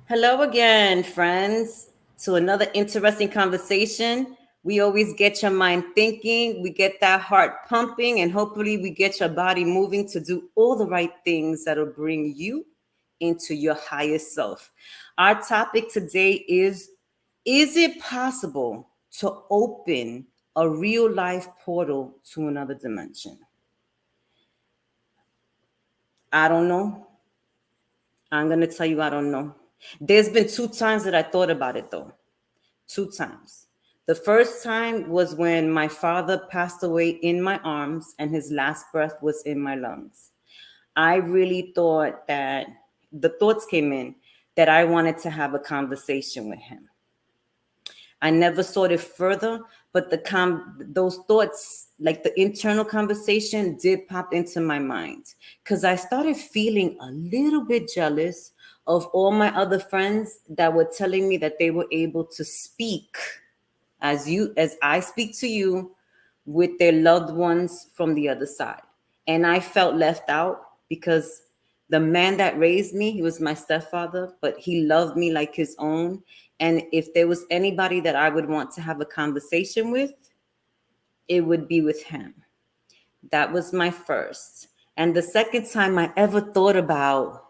Hello again, friends, to another interesting conversation. We always get your mind thinking, we get that heart pumping, and hopefully, we get your body moving to do all the right things that'll bring you into your highest self. Our topic today is it possible to open a real life portal to another dimension? I don't know. I'm going to tell you, I don't know. There's been two times that I thought about it though. Two times. The first time was when my father passed away in my arms and his last breath was in my lungs. I really thought that the thoughts came in that I wanted to have a conversation with him. I never thought it further, but those thoughts, like the internal conversation, did pop into my mind because I started feeling a little bit jealous of all my other friends that were telling me that they were able to speak as I speak to you with their loved ones from the other side. And I felt left out because the man that raised me, he was my stepfather, but he loved me like his own. And if there was anybody that I would want to have a conversation with, it would be with him. That was my first. And the second time I ever thought about,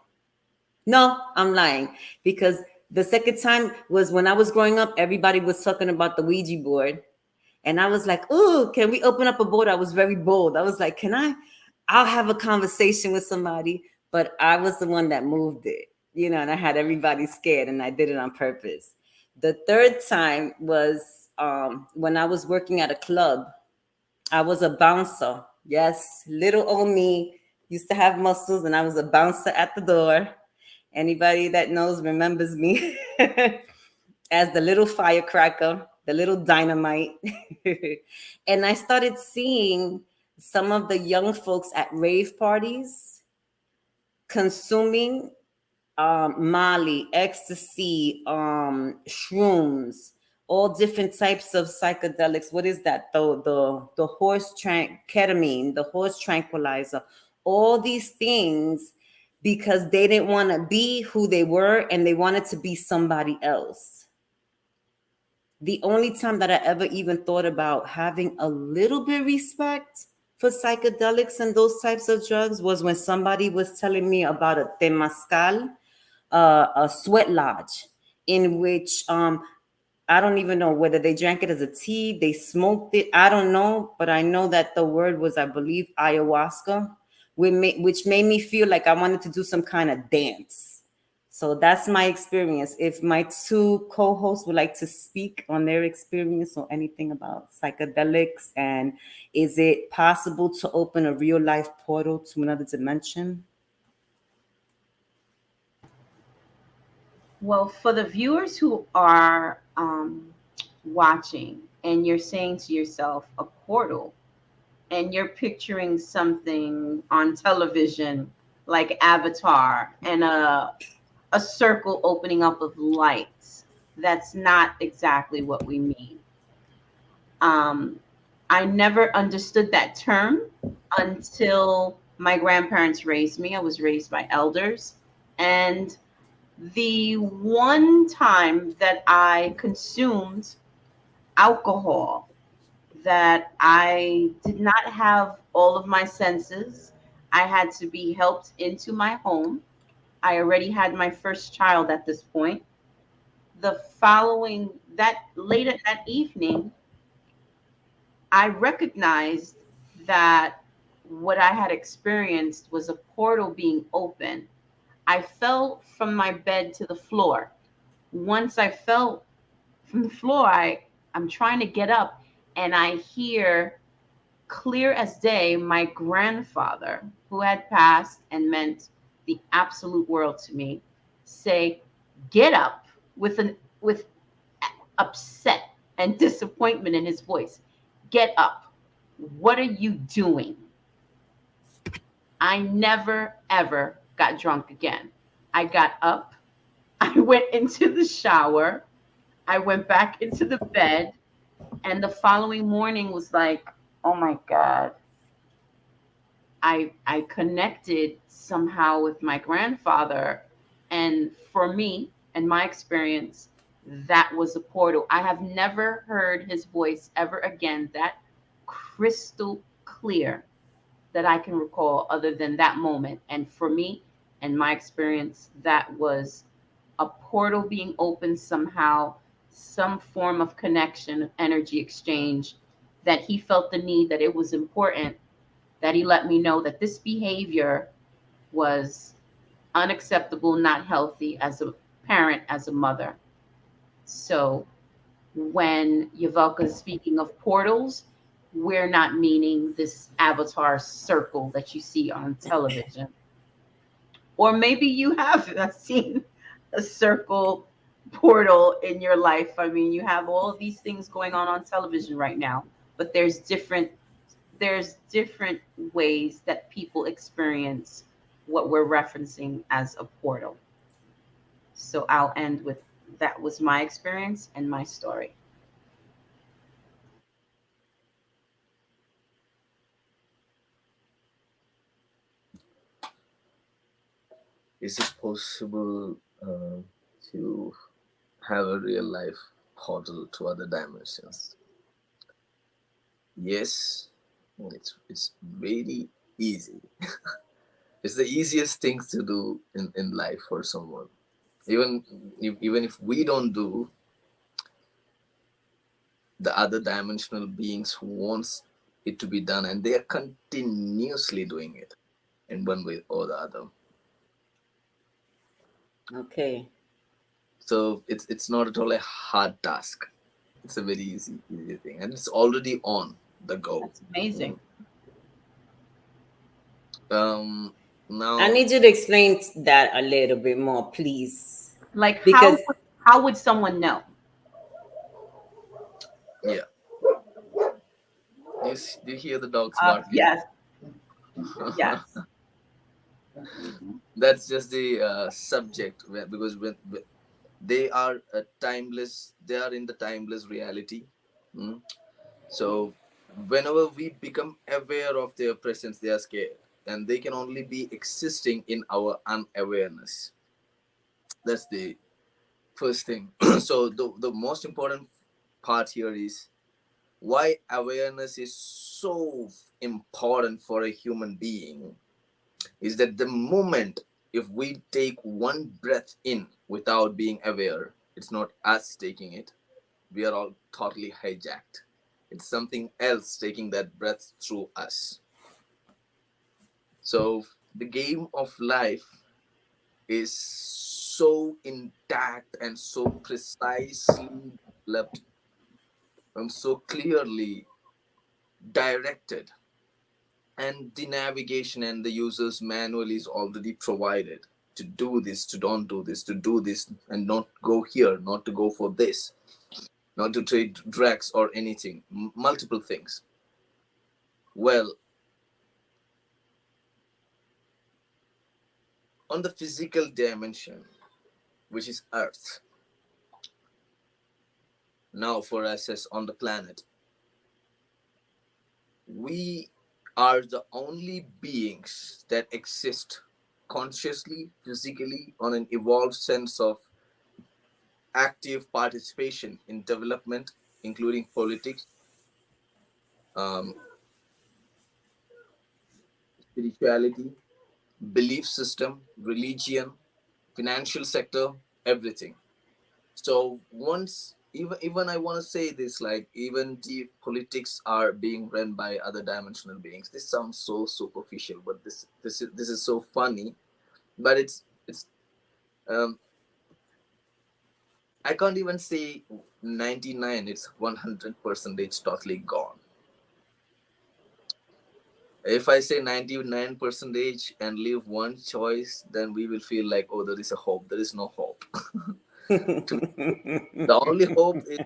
no, I'm lying, because the second time was when I was growing up, everybody was talking about the Ouija board. And I was like, ooh, can we open up a board? I was very bold. I was like, I'll have a conversation with somebody. But I was the one that moved it, and I had everybody scared and I did it on purpose. The third time was when I was working at a club. I was a bouncer. Yes, little old me used to have muscles and I was a bouncer at the door. Anybody that knows remembers me as the little firecracker, the little dynamite. And I started seeing some of the young folks at rave parties consuming Molly, ecstasy, shrooms, all different types of psychedelics. What is that? The ketamine, the horse tranquilizer, all these things because they didn't want to be who they were and they wanted to be somebody else. The only time that I ever even thought about having a little bit respect for psychedelics and those types of drugs was when somebody was telling me about a temazcal, a sweat lodge, in which I don't even know whether they drank it as a tea, they smoked it. I don't know, but I know that the word was, I believe, ayahuasca, which made me feel like I wanted to do some kind of dance. So that's my experience. If my two co-hosts would like to speak on their experience or anything about psychedelics and is it possible to open a real life portal to another dimension? Well, for the viewers who are watching and you're saying to yourself, a portal, and you're picturing something on television like Avatar and a circle opening up of lights, that's not exactly what we mean. Um, I never understood that term until my grandparents raised me. I was raised by elders. And the one time that I consumed alcohol, that I did not have all of my senses, I had to be helped into my home. I already had my first child at this point. The following, that later that evening, I recognized that what I had experienced was a portal being open. I fell from my bed to the floor. Once I fell from the floor, I'm trying to get up and I hear clear as day my grandfather, who had passed and meant the absolute world to me, say, "Get up," with upset and disappointment in his voice. "Get up. What are you doing?" I never ever got drunk again. I got up. I went into the shower. I went back into the bed. And the following morning was like, oh my God. I connected somehow with my grandfather. And for me and my experience, that was a portal. I have never heard his voice ever again that crystal clear that I can recall other than that moment. And for me and my experience, that was a portal being opened somehow, some form of connection, energy exchange, that he felt the need, that it was important, that he let me know that this behavior was unacceptable, not healthy as a parent, as a mother. So when Yavelka is speaking of portals, we're not meaning this avatar circle that you see on television. Or maybe you have seen a circle portal in your life. I mean, you have all of these things going on television right now, but there's different ways that people experience what we're referencing as a portal. So I'll end with that was my experience and my story. Is it possible to have a real life portal to other dimensions? Yes, it's very easy. It's the easiest things to do in life for someone. Even if we don't do, the other dimensional beings who wants it to be done, and they are continuously doing it in one way or the other. Okay. So it's not at all a hard task. It's a very easy thing, and it's already on the go. That's amazing. Um, I Now, need you to explain that a little bit more, please. Like Because how would someone know? yeah, do you hear the dogs barking? Yes, yes. Mhm. That's just the subject, because when they are a timeless, they are in the timeless reality. Mm. So whenever we become aware of their presence, they are scared, and they can only be existing in our unawareness. That's the first thing. So the most important part here is why awareness is so important for a human being, is that the moment, if we take one breath in without being aware, it's not us taking it, we are all totally hijacked. It's something else taking that breath through us. So the game of life is so intact and so precisely developed and so clearly directed, and the navigation and the user's manual is already provided to do this, to don't do this, to do this and not go here, not to go for this, not to trade drugs or anything, multiple things. Well, on the physical dimension, which is earth, now for us as on the planet, we are the only beings that exist consciously, physically, on an evolved sense of active participation in development, including politics, um, spirituality, belief system, religion, financial sector, everything. So once, even I want to say this, like even the politics are being run by other dimensional beings. This sounds so superficial, but this is so funny. But it's um I can't even say 99. It's 100% totally gone. If I say 99 percentage and leave one choice, then we will feel like, oh, there is a hope. There is no hope. To me, the only hope is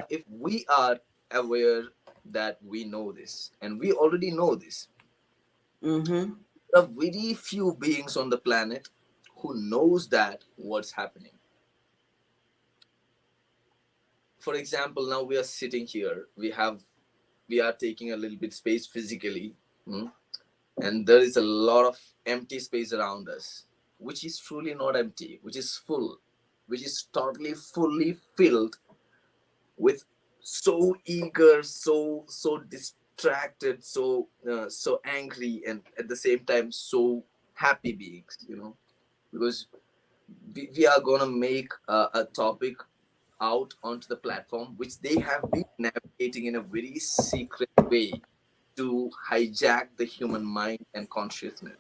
if we are aware that we know this, and we already know this. mm-hmm. There are very few beings on the planet who knows that what's happening. For example, now we are sitting here. We are taking a little bit space physically, and there is a lot of empty space around us. which is truly not empty, which is full, which is totally fully filled with so eager, so distracted, so angry, and at the same time so happy beings. Because we are gonna make a topic out onto the platform which they have been navigating in a very secret way to hijack the human mind and consciousness.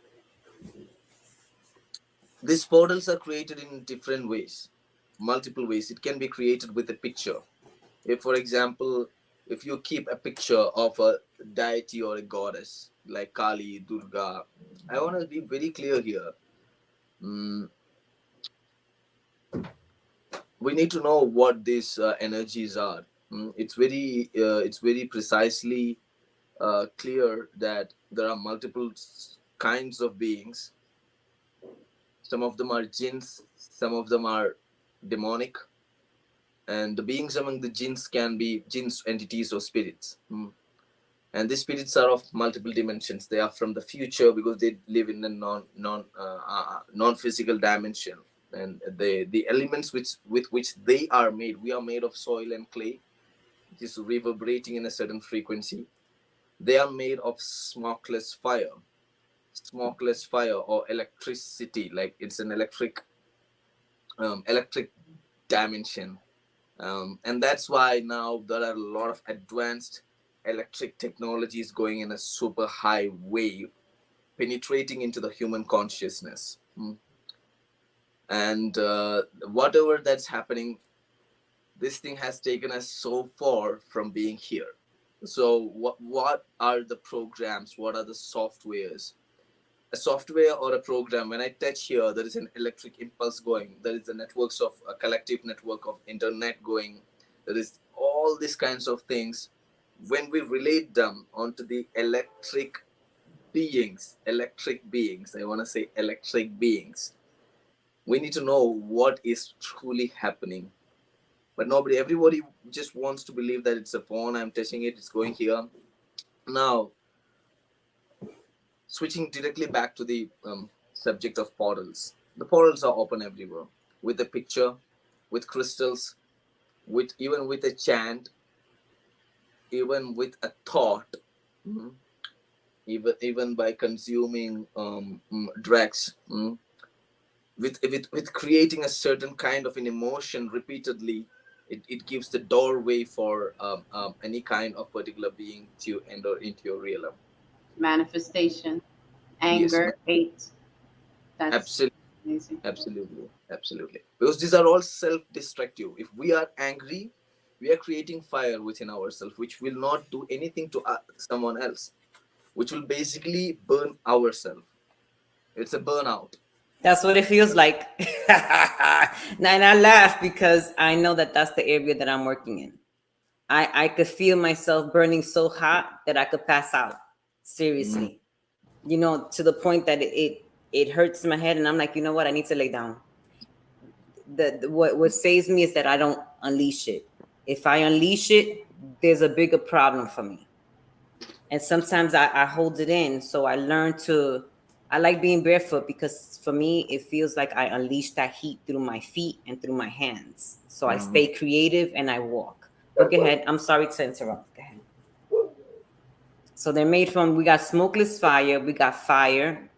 These portals are created in different ways, multiple ways. It can be created with a picture. If, for example, if you keep a picture of a deity or a goddess like Kali, Durga, I want to be very clear here. Mm, we need to know what these energies are. It's very precisely clear that there are multiple kinds of beings. Some of them are jinns, some of them are demonic, and the beings among the jinns can be jinns, entities, or spirits. And these spirits are of multiple dimensions. They are from the future because they live in a non physical dimension. And the elements with which they are made, we are made of soil and clay, which is reverberating in a certain frequency. They are made of smokeless fire or electricity. Like it's an electric dimension. And that's why now there are a lot of advanced electric technologies going in a super high wave, penetrating into the human consciousness. And whatever that's happening, this thing has taken us so far from being here. So what are the programs? What are the softwares? A software or a program, when I touch here, there is an electric impulse going. There is a collective network of internet going. There is all these kinds of things. When we relate them onto the electric beings, I want to say electric beings, we need to know what is truly happening. But everybody just wants to believe that it's a phone, I'm touching it, it's going here. Now, switching directly back to the subject of portals. The portals are open everywhere, with a picture, with crystals, with a chant, even with a thought, mhm, even by consuming drugs, with creating a certain kind of an emotion repeatedly. It gives the doorway for any kind of particular being to enter into your realm. Manifestation, Yes, anger, hate. That's absolutely. amazing. Absolutely. Because these are all self-destructive. If we are angry, we are creating fire within ourselves, which will not do anything to someone else, which will basically burn ourselves. It's a burnout. That's what it feels like. And I laugh because I know that that's the area that I'm working in. I could feel myself burning so hot that I could pass out. Mm, Seriously. To the point that it hurts my head, and I'm like, you know what? I need to lay down. What saves me is that I don't unleash it. If I unleash it, there's a bigger problem for me. And sometimes I hold it in. So I like being barefoot because for me, it feels like I unleash that heat through my feet and through my hands. So I mhm. stay creative and I walk. But go ahead. I'm sorry to interrupt. Go ahead. So they're made from, we got smokeless fire, we got fire.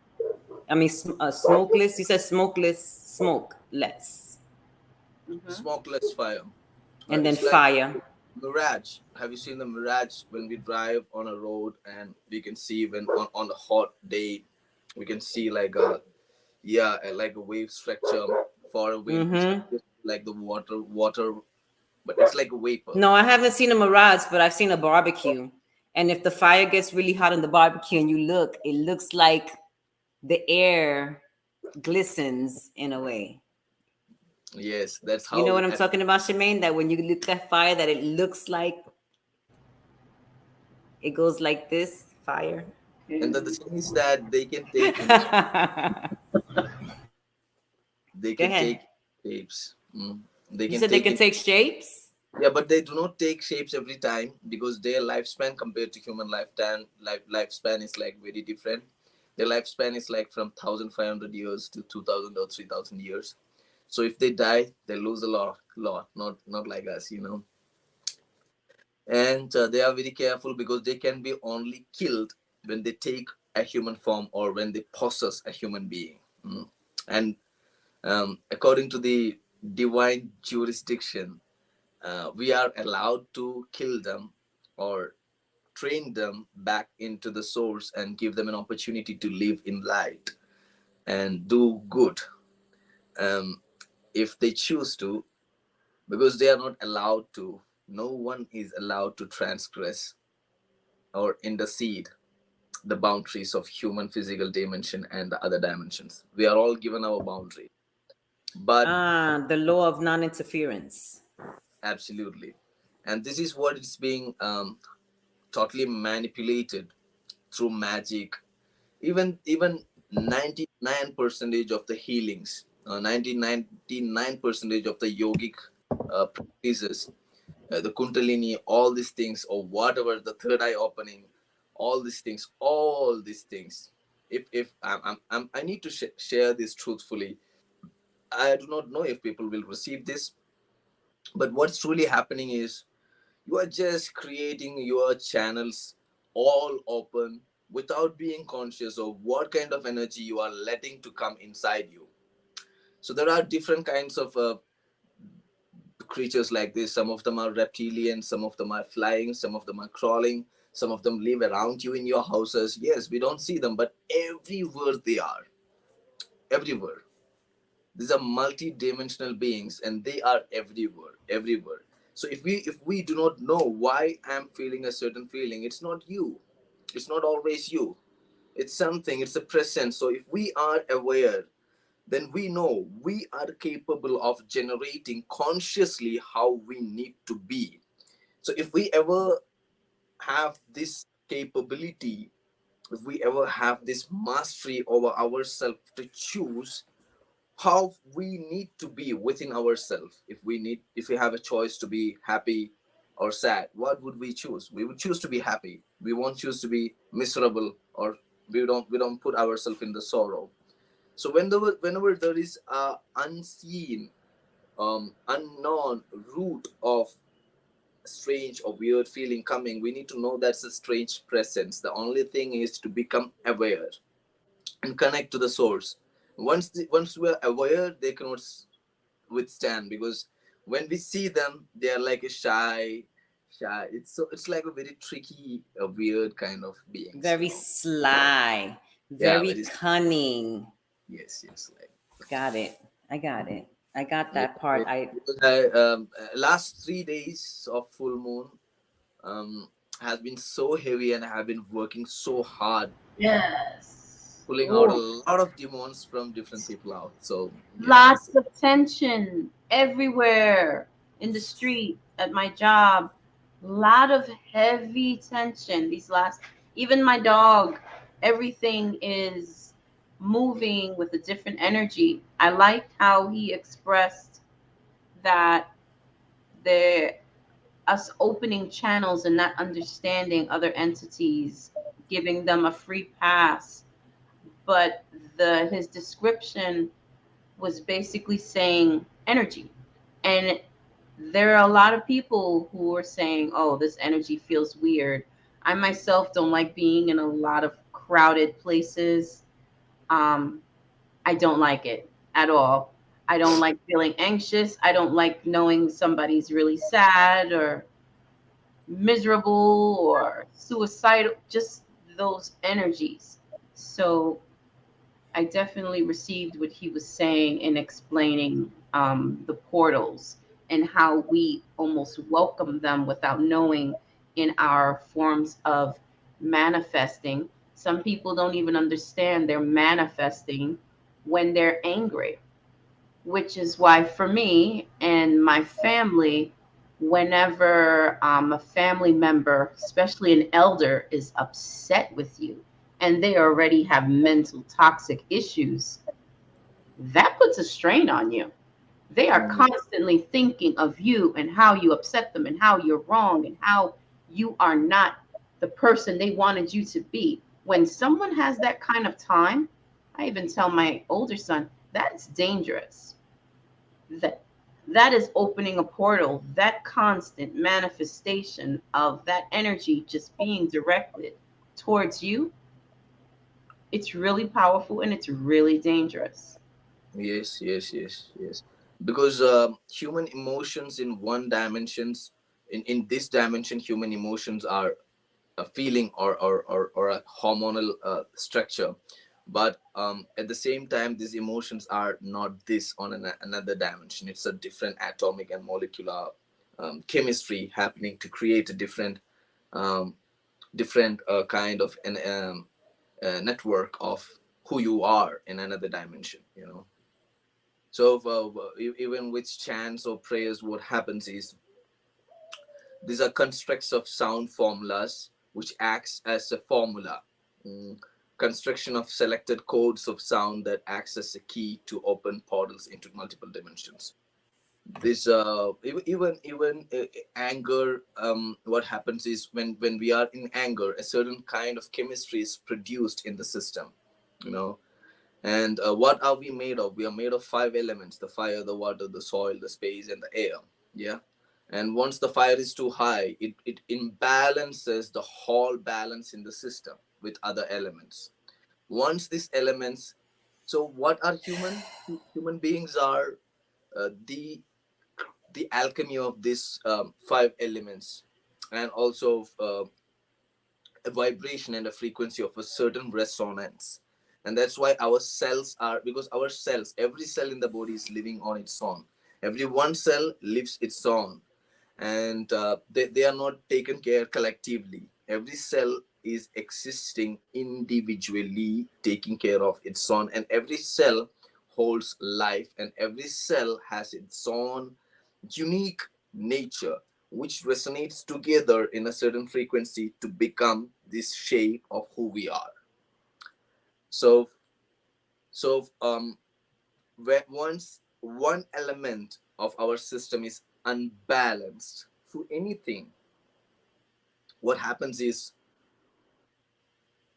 I mean, smokeless, you said smokeless, smoke less. Hmm. Smokeless fire. And then It's like fire. mirage. Have you seen the mirage when we drive on a road and we can see when on a hot day, we can see like like a wave structure far away. It's Mm-hmm. just like the water, but it's like a vapor. No, I haven't seen a mirage, but I've seen a barbecue. And if the fire gets really hot in the barbecue and you look, it looks like the air glistens in a way. Yes, that's You know how. what I'm talking about, Shemaine? That when you look at fire, that it looks like it goes like this fire. And Okay. the thing is that Go they can ahead. take shapes. They You can said they take can it. take shapes? Yeah, but they do not take shapes every time because their lifespan compared to human lifespan is like very different. Their lifespan is like from 1,500 years to 2,000 or 3,000 years. So if they die, they lose a lot. Not like us, you know. And they are very careful because they can be only killed when they take a human form or when they possess a human being. Mm. And according to the divine jurisdiction, we are allowed to kill them or train them back into the source and give them an opportunity to live in light and do good, um, if they choose to, because they are not allowed to. No one is allowed to transgress or intercede the boundaries of human physical dimension and the other dimensions. We are all given our boundary. But The law of non-interference. absolutely, and this is what is being totally manipulated through magic. Even 99 percentage of the healings, 99 percentage of the yogic practices, the kundalini, all these things, or whatever, the third eye opening, all these things. If I need to share this truthfully. I do not know if people will receive this, but what's truly happening is you are just creating your channels all open without being conscious of what kind of energy you are letting to come inside you. So there are different kinds of creatures like this. Some of them are reptilian, some of them are flying, some of them are crawling, some of them live around you in your houses. Yes, we don't see them, but everywhere they are, everywhere. These are multi-dimensional beings and they are everywhere. So if we do not know why I'm feeling a certain feeling, it's not you, it's not always you, it's something, it's a presence. So if we are aware, then we know we are capable of generating consciously how we need to be. So if we ever have this capability, if we ever have this mastery over ourselves to choose how we need to be within ourselves, if we have a choice to be happy or sad, what would we choose? We would choose to be happy. We won't choose to be miserable, or we don't put ourselves in the sorrow. So whenever there is a unseen, unknown root of strange or weird feeling coming, we need to know that's a strange presence. The only thing is to become aware and connect to the source. Once we're aware, they cannot withstand, because when we see them, they are like a shy. It's like a very tricky, weird kind of beings, you Very know. sly, Yeah, very very. cunning. Yes, like. Got it. I got it. I got Yeah, that part. because last 3 days of full moon um has been so heavy, and I have been working so hard, Yes. pulling out a Oh, lot of demons from different people out. So yeah, lots of tension everywhere in the street, at my job. Lot of heavy tension these last, even my dog, everything is moving with a different energy. I liked how he expressed that the us opening channels and not understanding other entities, giving them a free pass. But the his description was basically saying energy. And there are a lot of people who are saying, oh, this energy feels weird. I myself don't like being in a lot of crowded places. Um, I don't like it at all. I don't like feeling anxious. I don't like knowing somebody's really sad or miserable or suicidal, just those energies. So I definitely received what he was saying in explaining the portals and how we almost welcome them without knowing in our forms of manifesting. Some people don't even understand they're manifesting when they're angry, which is why for me and my family, whenever a family member, especially an elder, is upset with you and they already have mental toxic issues, that puts a strain on you. They are mm, constantly thinking of you and how you upset them and how you're wrong and how you are not the person they wanted you to be. When someone has that kind of time, I even tell my older son, that's dangerous. That that is opening a portal. That constant manifestation of that energy just being directed towards you, it's really powerful and it's really dangerous. Yes, yes, yes, yes. Because human emotions in one dimensions, in this dimension, human emotions are a feeling or a hormonal structure. But at the same time, these emotions are not this on another dimension. It's a different atomic and molecular chemistry happening to create a um, different kind of an network of who you are in another dimension. You know. So even with chants or prayers, what happens is these are constructs of sound formulas which acts as a formula. Mm, Construction of selected codes of sound that acts as a key to open portals into multiple dimensions. This even anger. What happens is when we are in anger, a certain kind of chemistry is produced in the system. You know, and what are we made of? We are made of five elements: the fire, the water, the soil, the space, and the air. Yeah. And once the fire is too high, it imbalances the whole balance in the system with other elements. Once these elements, so what are human beings are the alchemy of these five elements, and also a vibration and a frequency of a certain resonance. And that's why our cells are, because our cells, every cell in the body is living on its own. Every one cell lives its own, and they are not taken care collectively. Every cell is existing individually, taking care of its own, and every cell holds life, and every cell has its own unique nature, which resonates together in a certain frequency to become this shape of who we are. So, so once one element of our system is unbalanced through anything, what happens is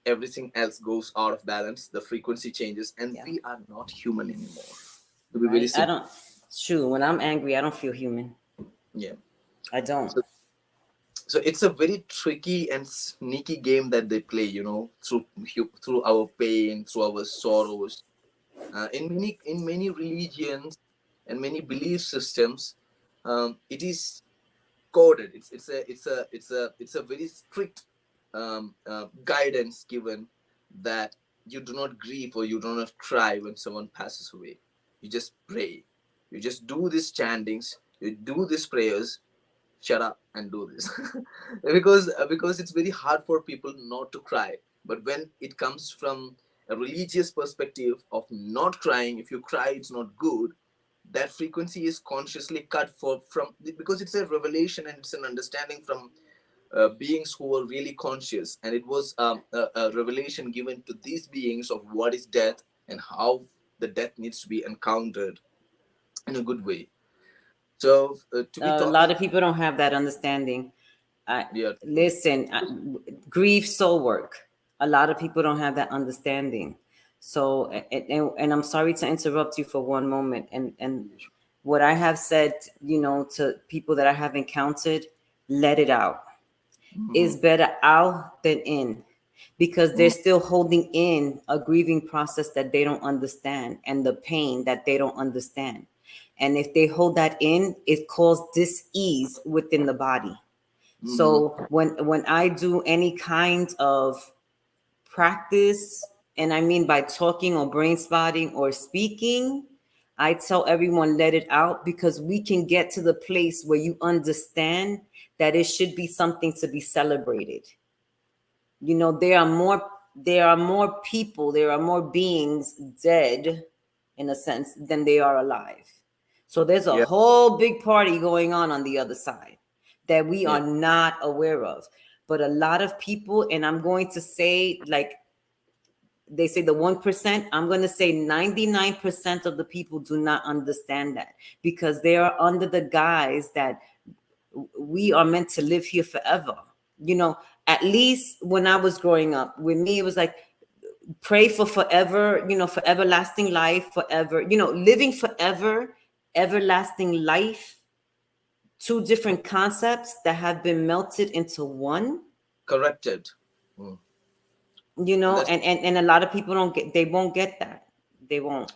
everything else goes out of balance, the frequency changes, and Yeah. we are not human anymore. To be very Right. I simple. don't. True. When I'm angry, I don't feel human. Yeah. I don't. So so it's a very tricky and sneaky game that they play, you know, through our pain, through our sorrows. In many religions and many belief systems, it is coded. It's a very strict guidance given that you do not grieve or you do not cry when someone passes away. You just pray. You just do these chantings. You do these prayers. Shut up and do this, because it's very hard for people not to cry. But when it comes from a religious perspective of not crying, if you cry, it's not good. That frequency is consciously cut for from, because it's a revelation and it's an understanding from beings who were really conscious, and it was a revelation given to these beings of what is death and how the death needs to be encountered in a good way. So to be A lot talking, of people don't have that understanding. I yeah. listen. Grief, soul work. A lot of people don't have that understanding. So, and I'm sorry to interrupt you for one moment. And what I have said, to people that I have encountered, let it out. Mhm. Is better out than in, because they're still holding in a grieving process that they don't understand and the pain that they don't understand. And if they hold that in, it causes dis-ease within the body. Mhm. So when I do any kind of practice, and I mean by talking or brain spotting or speaking, I tell everyone let it out, because we can get to the place where you understand that it should be something to be celebrated. There are more people, there are more beings dead, in a sense, than they are alive. So there's a Yeah, whole big party going on the other side that we yeah, are not aware of. But a lot of people, and I'm going to say, like they say, the 1%, I'm going to say 99% of the people do not understand that, because they are under the guise that we are meant to live here forever. you know At least when I was growing up, with me, it was like pray for forever, for everlasting life, forever, living forever, everlasting life, two different concepts that have been melted into one, Corrected. Mm. And that's and a lot of people don't get, they won't get that. They won't.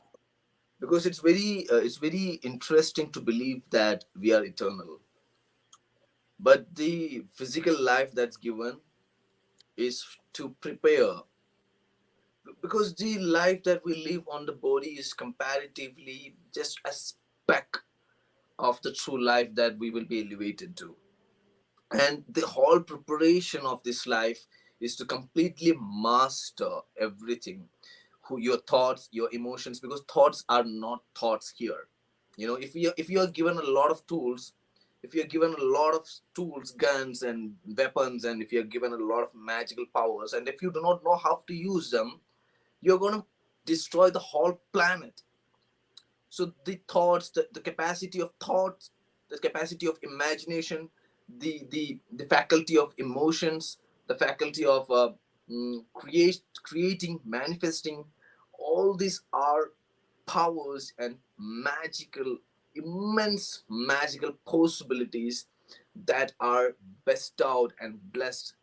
because it's very interesting to believe that we are eternal, but the physical life that's given is to prepare, because the life that we live on the body is comparatively just a speck of the true life that we will be elevated to. And the whole preparation of this life is to completely master everything, who your thoughts, your emotions, because thoughts are not thoughts here. If you are given a lot of tools, if you're given a lot of tools, guns and weapons, and if you're given a lot of magical powers, and if you do not know how to use them, you're going to destroy the whole planet. So the thoughts, the capacity of thoughts, the capacity of imagination, the faculty of emotions, the faculty of creating, manifesting, all these are powers and magical, immense magical possibilities that are bestowed and blessed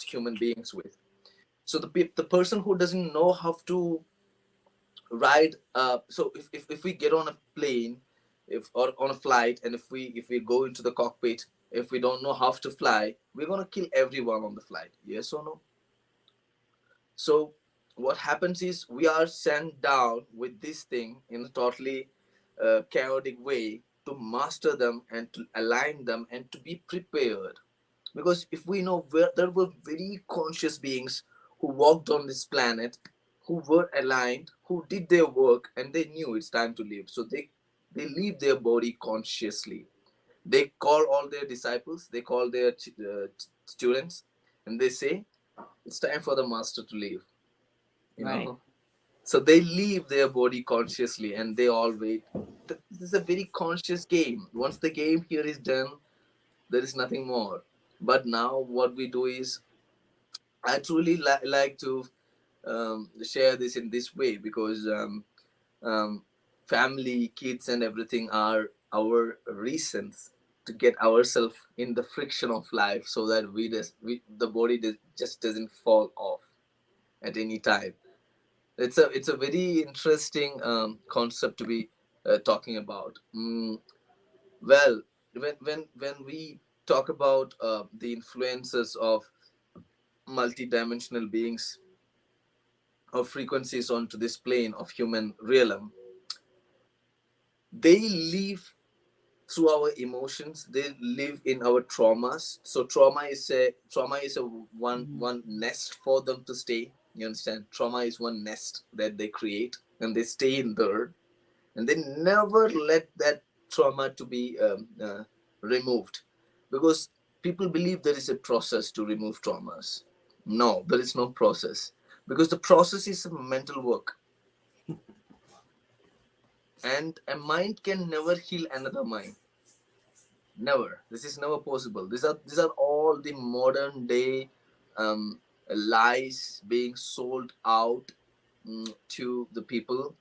human beings with. So the person who doesn't know how to ride, so if we get on a plane, if or on a flight, and if we go into the cockpit, if we don't know how to fly, we're going to kill everyone on the flight, yes or no? So what happens is we are sent down with this thing in a totally chaotic way to master them and to align them and to be prepared. Because if we know, where there were very conscious beings who walked on this planet, who were aligned, who did their work, and they knew it's time to leave, so they leave their body consciously. They call all their disciples, they call their students, and they say it's time for the master to leave, you Right. know so they leave their body consciously and they all wait. This is a very conscious game. Once the game here is done, there is nothing more. But now what we do is, I truly like to share this in this way, because um, family, kids, and everything are our reasons to get ourselves in the friction of life, so that the body just doesn't fall off at any time. It's a very interesting concept to be talking about. Well, when we talk about the influences of multidimensional beings or frequencies onto this plane of human realm, they live through our emotions. They live in our traumas. So trauma is a one nest for them to stay. You understand? Trauma is one nest that they create, and they stay in there, and they never let that trauma to be removed, because people believe there is a process to remove traumas. No, there is no process, because the process is a mental work, and a mind can never heal another mind. Never. This is never possible. These are all the modern day lies being sold out to the people,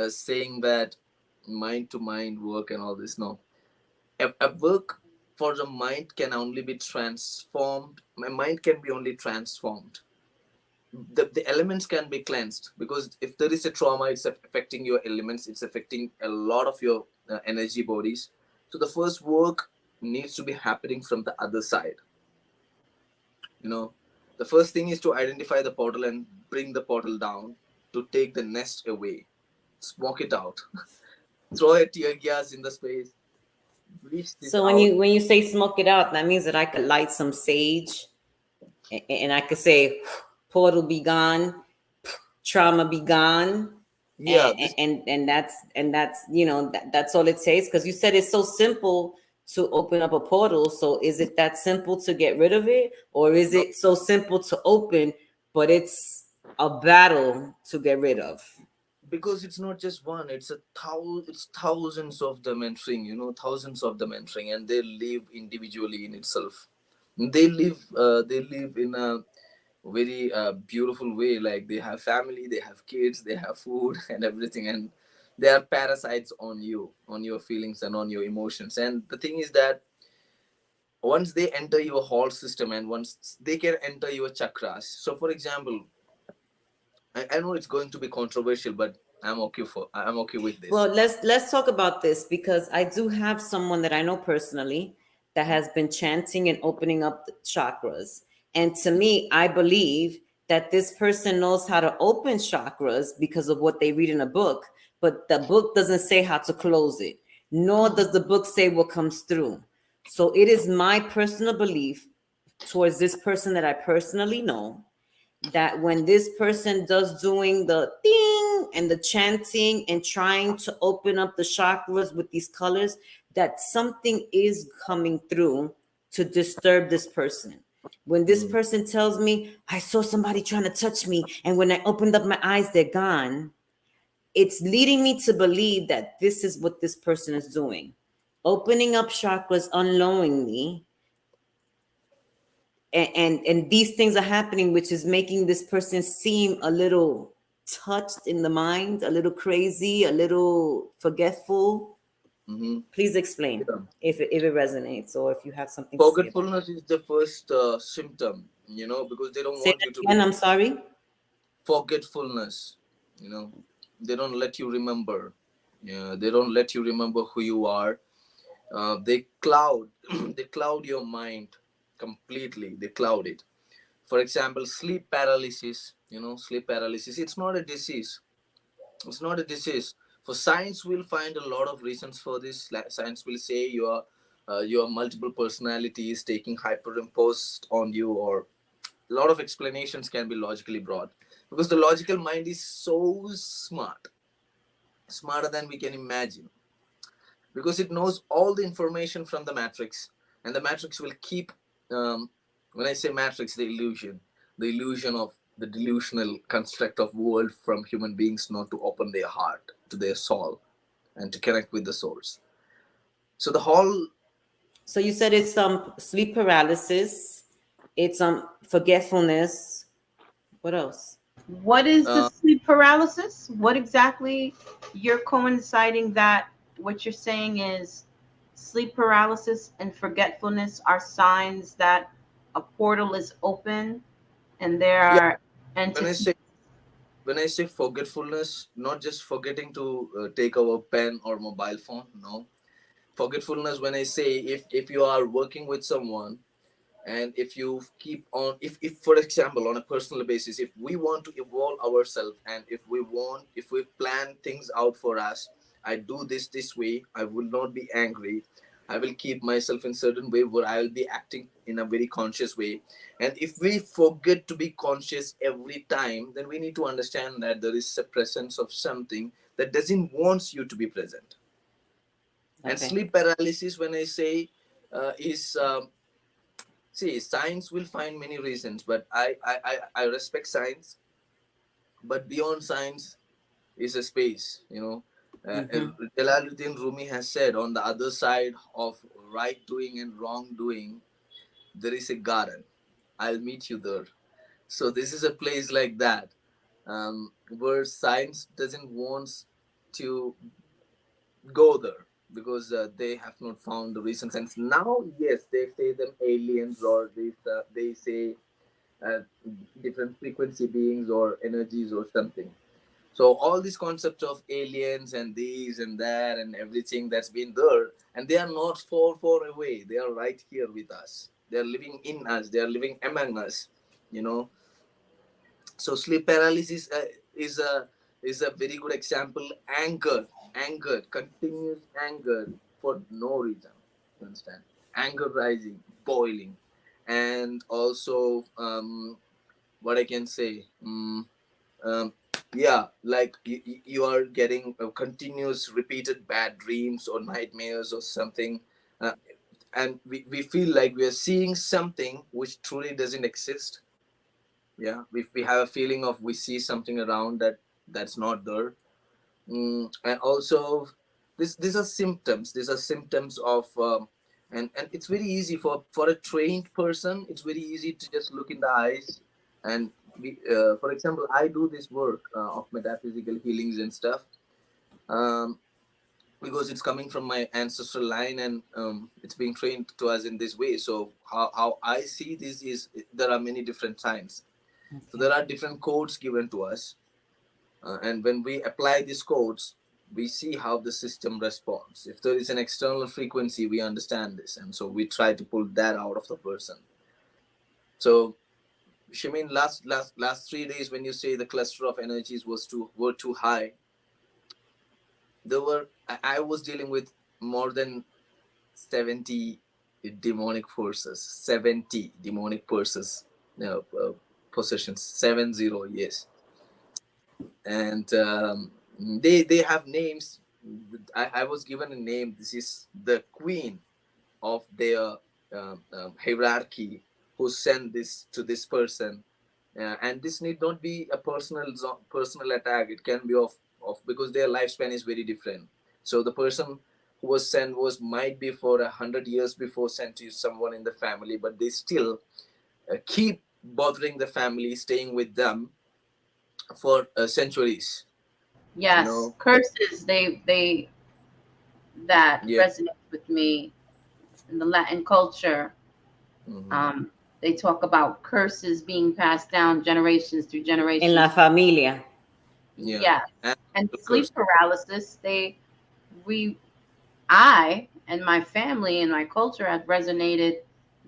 saying that mind to mind work and all this. No, a work for the mind can only be transformed. My mind can be only transformed. The elements can be cleansed, because if there is a trauma, it's affecting your elements, it's affecting a lot of your energy bodies. So the first work needs to be happening from the other side. you know the first thing is to identify the portal and bring the portal down, to take the nest away, smoke it out, throw a tear gas in the space, bleach this So when out. you say smoke it out, that means that I could light some sage, and I could say, portal be gone, trauma be gone, Yeah, this and that's that's all it takes. Because you said it's so simple to open up a portal. So is it that simple to get rid of it, or is no, it so simple to open, but it's a battle to get rid of? because it's not just one, it's thousands of them entering, thousands of them entering, and they live individually in itself. They live in a very beautiful way. Like they have family, they have kids, they have food and everything, and they are parasites on you, on your feelings and on your emotions. And the thing is that once they enter your whole system and once they can enter your chakras. So for example, I know it's going to be controversial, but I'm okay with Well, this. let's talk about this because I do have someone that I know personally that has been chanting and opening up the chakras. And to me, I believe that this person knows how to open chakras because of what they read in a book, but the book doesn't say how to close it, nor does the book say what comes through. So it is my personal belief towards this person that I personally know that when this person does doing the ding and the chanting and trying to open up the chakras with these colors, that something is coming through to disturb this person. When this Mm, person tells me, I saw somebody trying to touch me, and when I opened up my eyes, they're gone, it's leading me to believe that this is what this person is doing. Opening up chakras unknowingly, and these things are happening, which is making this person seem a little touched in the mind, a little crazy, a little forgetful. mm-hmm. Please explain Yeah. if it resonates or if you have something to say about Forgetfulness is the first symptom, because they don't it. Say want that you to again. be I'm sorry. forgetfulness. They don't let you remember. Yeah, they don't let you remember who you are. They cloud, they cloud your mind completely. They cloud it. For example, sleep paralysis. Sleep paralysis. It's not a disease. It's not a disease. For science, will find a lot of reasons for this. Like science will say your multiple personalities taking hyperimposed on you, or a lot of explanations can be logically brought, because the logical mind is so smart, smarter than we can imagine, because it knows all the information from the matrix, and the matrix will keep, when I say matrix, the illusion of the delusional construct of world from human beings not to open their heart to their soul and to connect with the source. So the whole So you said it's sleep paralysis, it's forgetfulness. What else? What is the uh, sleep paralysis? What exactly you're coinciding that what you're saying is sleep paralysis and forgetfulness are signs that a portal is open and there yeah, are when i entities. say when I say forgetfulness, not just forgetting to take our pen or mobile phone, no. Forgetfulness, when I say, if you are working with someone, and if you keep on, if for example, on a personal basis, if we want to evolve ourselves, and if we plan things out for us, I do this way, I will not be angry, I will keep myself in certain way where I will be acting in a very conscious way. And if we forget to be conscious every time, then we need to understand that there is a presence of something that doesn't wants you to be present. And Okay. sleep paralysis, when I say, is see, science will find many reasons, but I respect science. But beyond science is a space. Mm-hmm. Jalaluddin Rumi has said, on the other side of right doing and wrong doing, there is a garden. I'll meet you there. So this is a place like that, where science doesn't want to go there, because they have not found the reasons. And now, yes, they say them aliens, or they say uh, different frequency beings or energies or something. So all these concepts of aliens and these and that and everything, that's been there, and they are not far away. They are right here with us. They are living in us. They are living among us. You know. So sleep paralysis is a very good example. Anger, continuous anger for no reason. You understand? Anger rising, boiling, and also, what I can say. Um, yeah, like you are getting continuous repeated bad dreams or nightmares or something, and we feel like we are seeing something which truly doesn't exist. Yeah, we have a feeling of we see something around that's not there. And also, these are symptoms. These are symptoms of And it's very easy for a trained person. It's very easy to just look in the eyes and for example, I do this work of metaphysical healings and stuff, um, because it's coming from my ancestral line, and it's being trained to us in this way. So how I see this is, there are many different signs. So Okay. there are different codes given to us, and when we apply these codes, we see how the system responds. If there is an external frequency, we understand this, and so we try to pull that out of the person. So Shamin, last 3 days, when you say the cluster of energies were too high, there were I was dealing with more than 70 demonic forces, 70 demonic forces, possessions, 70, yes. And they have names. I was given a name. This is the queen of their hierarchy, who sent this to this person. And this need not be a personal attack. It can be of because their lifespan is very different. So the person who was sent was might be for 100 years before sent to someone in the family, but they still keep bothering the family, staying with them for centuries. You Yes, know, curses, they that yeah. resonates with me in the Latin culture. Hmm. Um, they talk about curses being passed down generations through En la generations. familia. Yeah, Yes, and and of course, sleep paralysis. We, I, and my family and my culture have resonated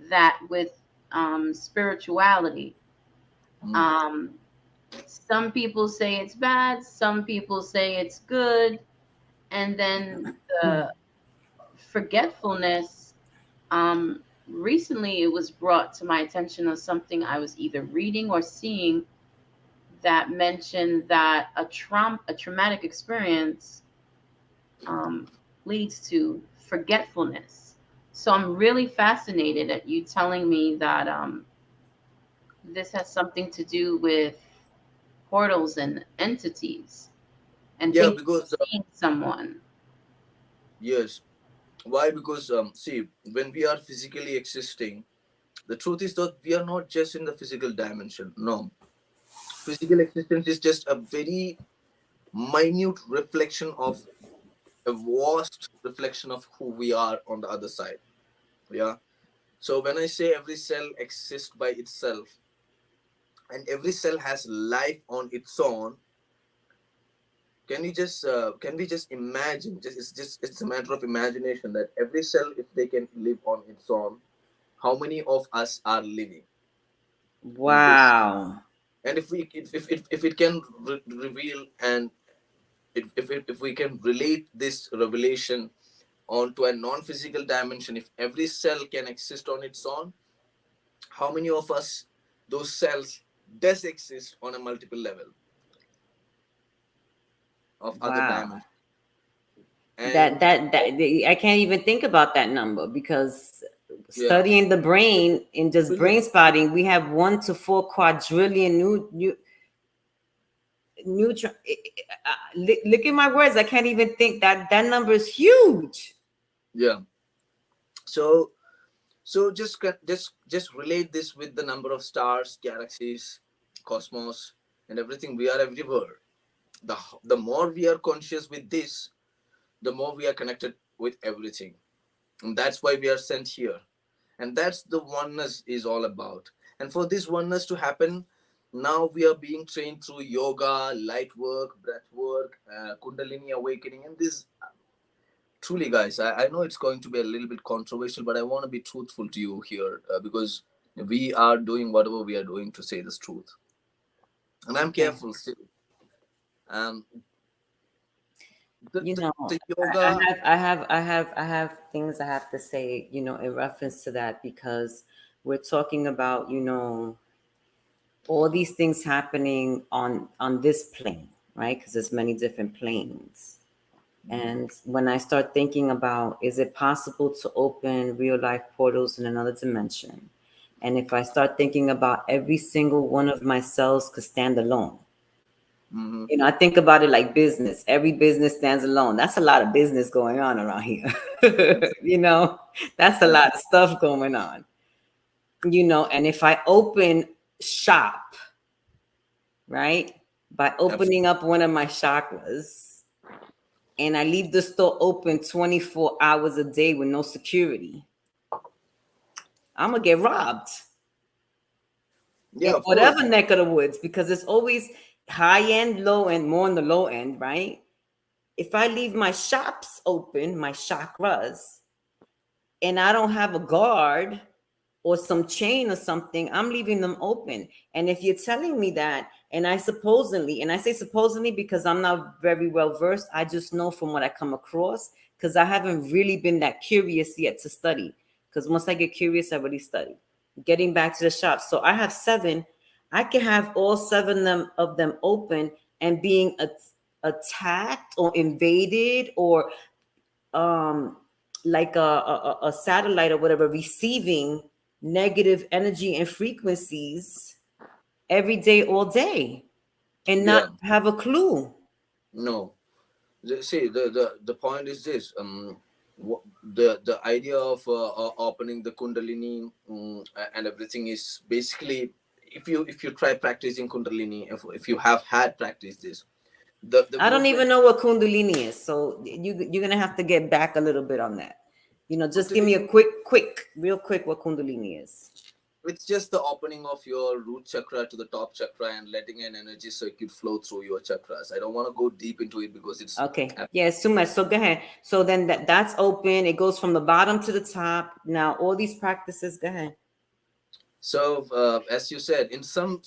that with spirituality. mm, Um, some people say it's bad, some people say it's good, and then the forgetfulness. Recently, it was brought to my attention of something I was either reading or seeing that mentioned that a traumatic experience um, leads to forgetfulness. So I'm really fascinated at you telling me that this has something to do with portals and entities and yeah, thinking because seeing someone. yes. Why? Because see, when we are physically existing, the truth is that we are not just in the physical dimension. No, physical existence is just a very minute reflection of a vast reflection of who we are on the other side. Yeah. So when I say every cell exists by itself, and every cell has life on its own, can we just imagine? It's a matter of imagination that every cell, if they can live on its own, how many of us are living in this? Wow. And if it can reveal, and if we can relate this revelation onto a non-physical dimension, if every cell can exist on its own, how many of us, those cells, does exist on a multiple level of other Wow. dimensions? That And that that I can't even think about that number because yeah, studying the brain in just brain trillion. spotting, we have 1 to 4 quadrillion neutron. Look at my words. I can't even think that number is huge. Yeah. So just relate this with the number of stars, galaxies, cosmos, and everything. We are everywhere. The more we are conscious with this, the more we are connected with everything. And that's why we are sent here. And that's the oneness is all about. And for this oneness to happen, now we are being trained through yoga, light work, breath work, kundalini awakening. And this, truly, guys, I know it's going to be a little bit controversial, but I want to be truthful to you here, because we are doing whatever we are doing to say this truth. And I'm Okay. careful still. Um, You know, the I yoga, I have things I have to say, in reference to that because we're talking about, all these things happening on this plane, right? Because there's many different planes. And when I start thinking about, is it possible to open real life portals in another dimension? And if I start thinking about every single one of my cells could stand alone, Mm-hmm. I think about it like business. Every business stands alone. That's a lot of business going on around here. you know, that's a Mm. lot of stuff going on. And if I open shop, right, by Absolutely. opening up one of my chakras and I leave the store open 24 hours a day with no security, I'm going to get robbed Yeah, in of course. whatever neck of the woods because it's always high end, low end, more on the low end, right? If I leave my shops open, my chakras, and I don't have a guard or some chain or something, I'm leaving them open. And if you're telling me that, and I say supposedly because I'm not very well versed, I just know from what I come across, because I haven't really been that curious yet to study. Because once I get curious, I really study. Getting back to the shop. So I have seven. I can have all seven of them open and being attacked or invaded or um like a satellite or whatever receiving negative energy and frequencies every day all day and not Yeah. have a clue. No. See, the point is this. The idea of opening the Kundalini, and everything is basically, if you try practicing Kundalini, if you have had practiced this, the I don't movement even know what kundalini is, so you're gonna have to get back a little bit on that. Just give me a Kundalini, quick real quick what kundalini is. it's just the opening of your root chakra to the top chakra and letting an energy circuit flow through your chakras. I don't want to go deep into it because it's Okay, yeah, it's too much, so go ahead. So then that's open, it goes from the bottom to the top. Now all these practices, go ahead. so. As you said, in some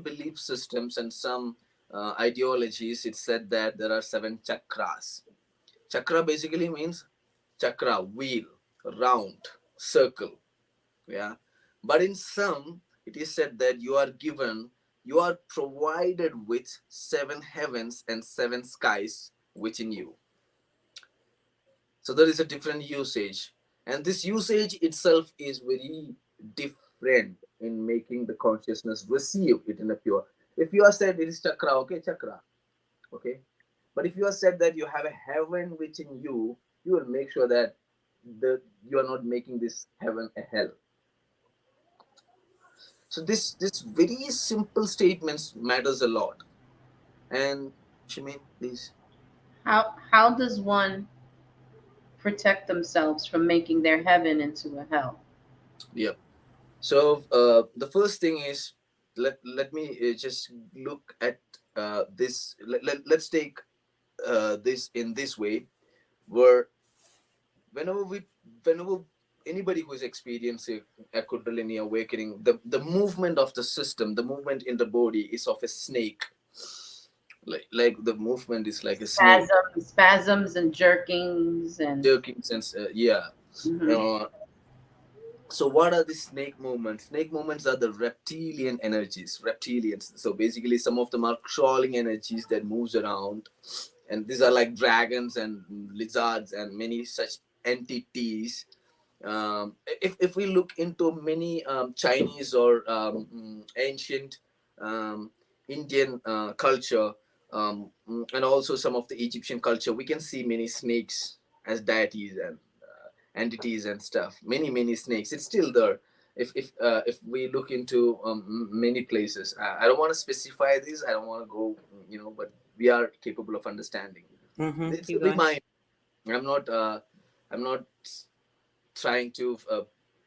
belief systems and some ideologies, it's said that there are seven chakras. Chakra basically means chakra, wheel, round, circle. Yeah, but in some, it is said that you are provided with seven heavens and seven skies within you. So there is a different usage, and this usage itself is very different in making the consciousness receive it in a pure. If you are said it is chakra, okay, chakra, okay. But if you are said that you have a heaven within you, you will make sure that you are not making this heaven a hell. So this very simple statements matters a lot. And Shimeen, please. How does one protect themselves from making their heaven into a hell? Yep. So the first thing is, let me just look at this. Let's take this in this way, where whenever we whenever anybody who is experiencing a kundalini awakening, the movement of the system, the movement in the body is of a snake. Like the movement is like a snake, Spasms and jerkings and. jerking sense. Yeah. Mhm. Uh, so what are the snake movements? Snake movements are the reptilian energies, reptilians. So basically some of them are crawling energies that moves around, and these are like dragons and lizards and many such entities. If we look into many Chinese or ancient um, Indian culture, and also some of the Egyptian culture, we can see many snakes as deities and entities and stuff. Many snakes. It's still there. If we look into many places, I don't want to specify this. I don't want to go, but we are capable of understanding. It's Keep the going. mind. I'm not. I'm not trying to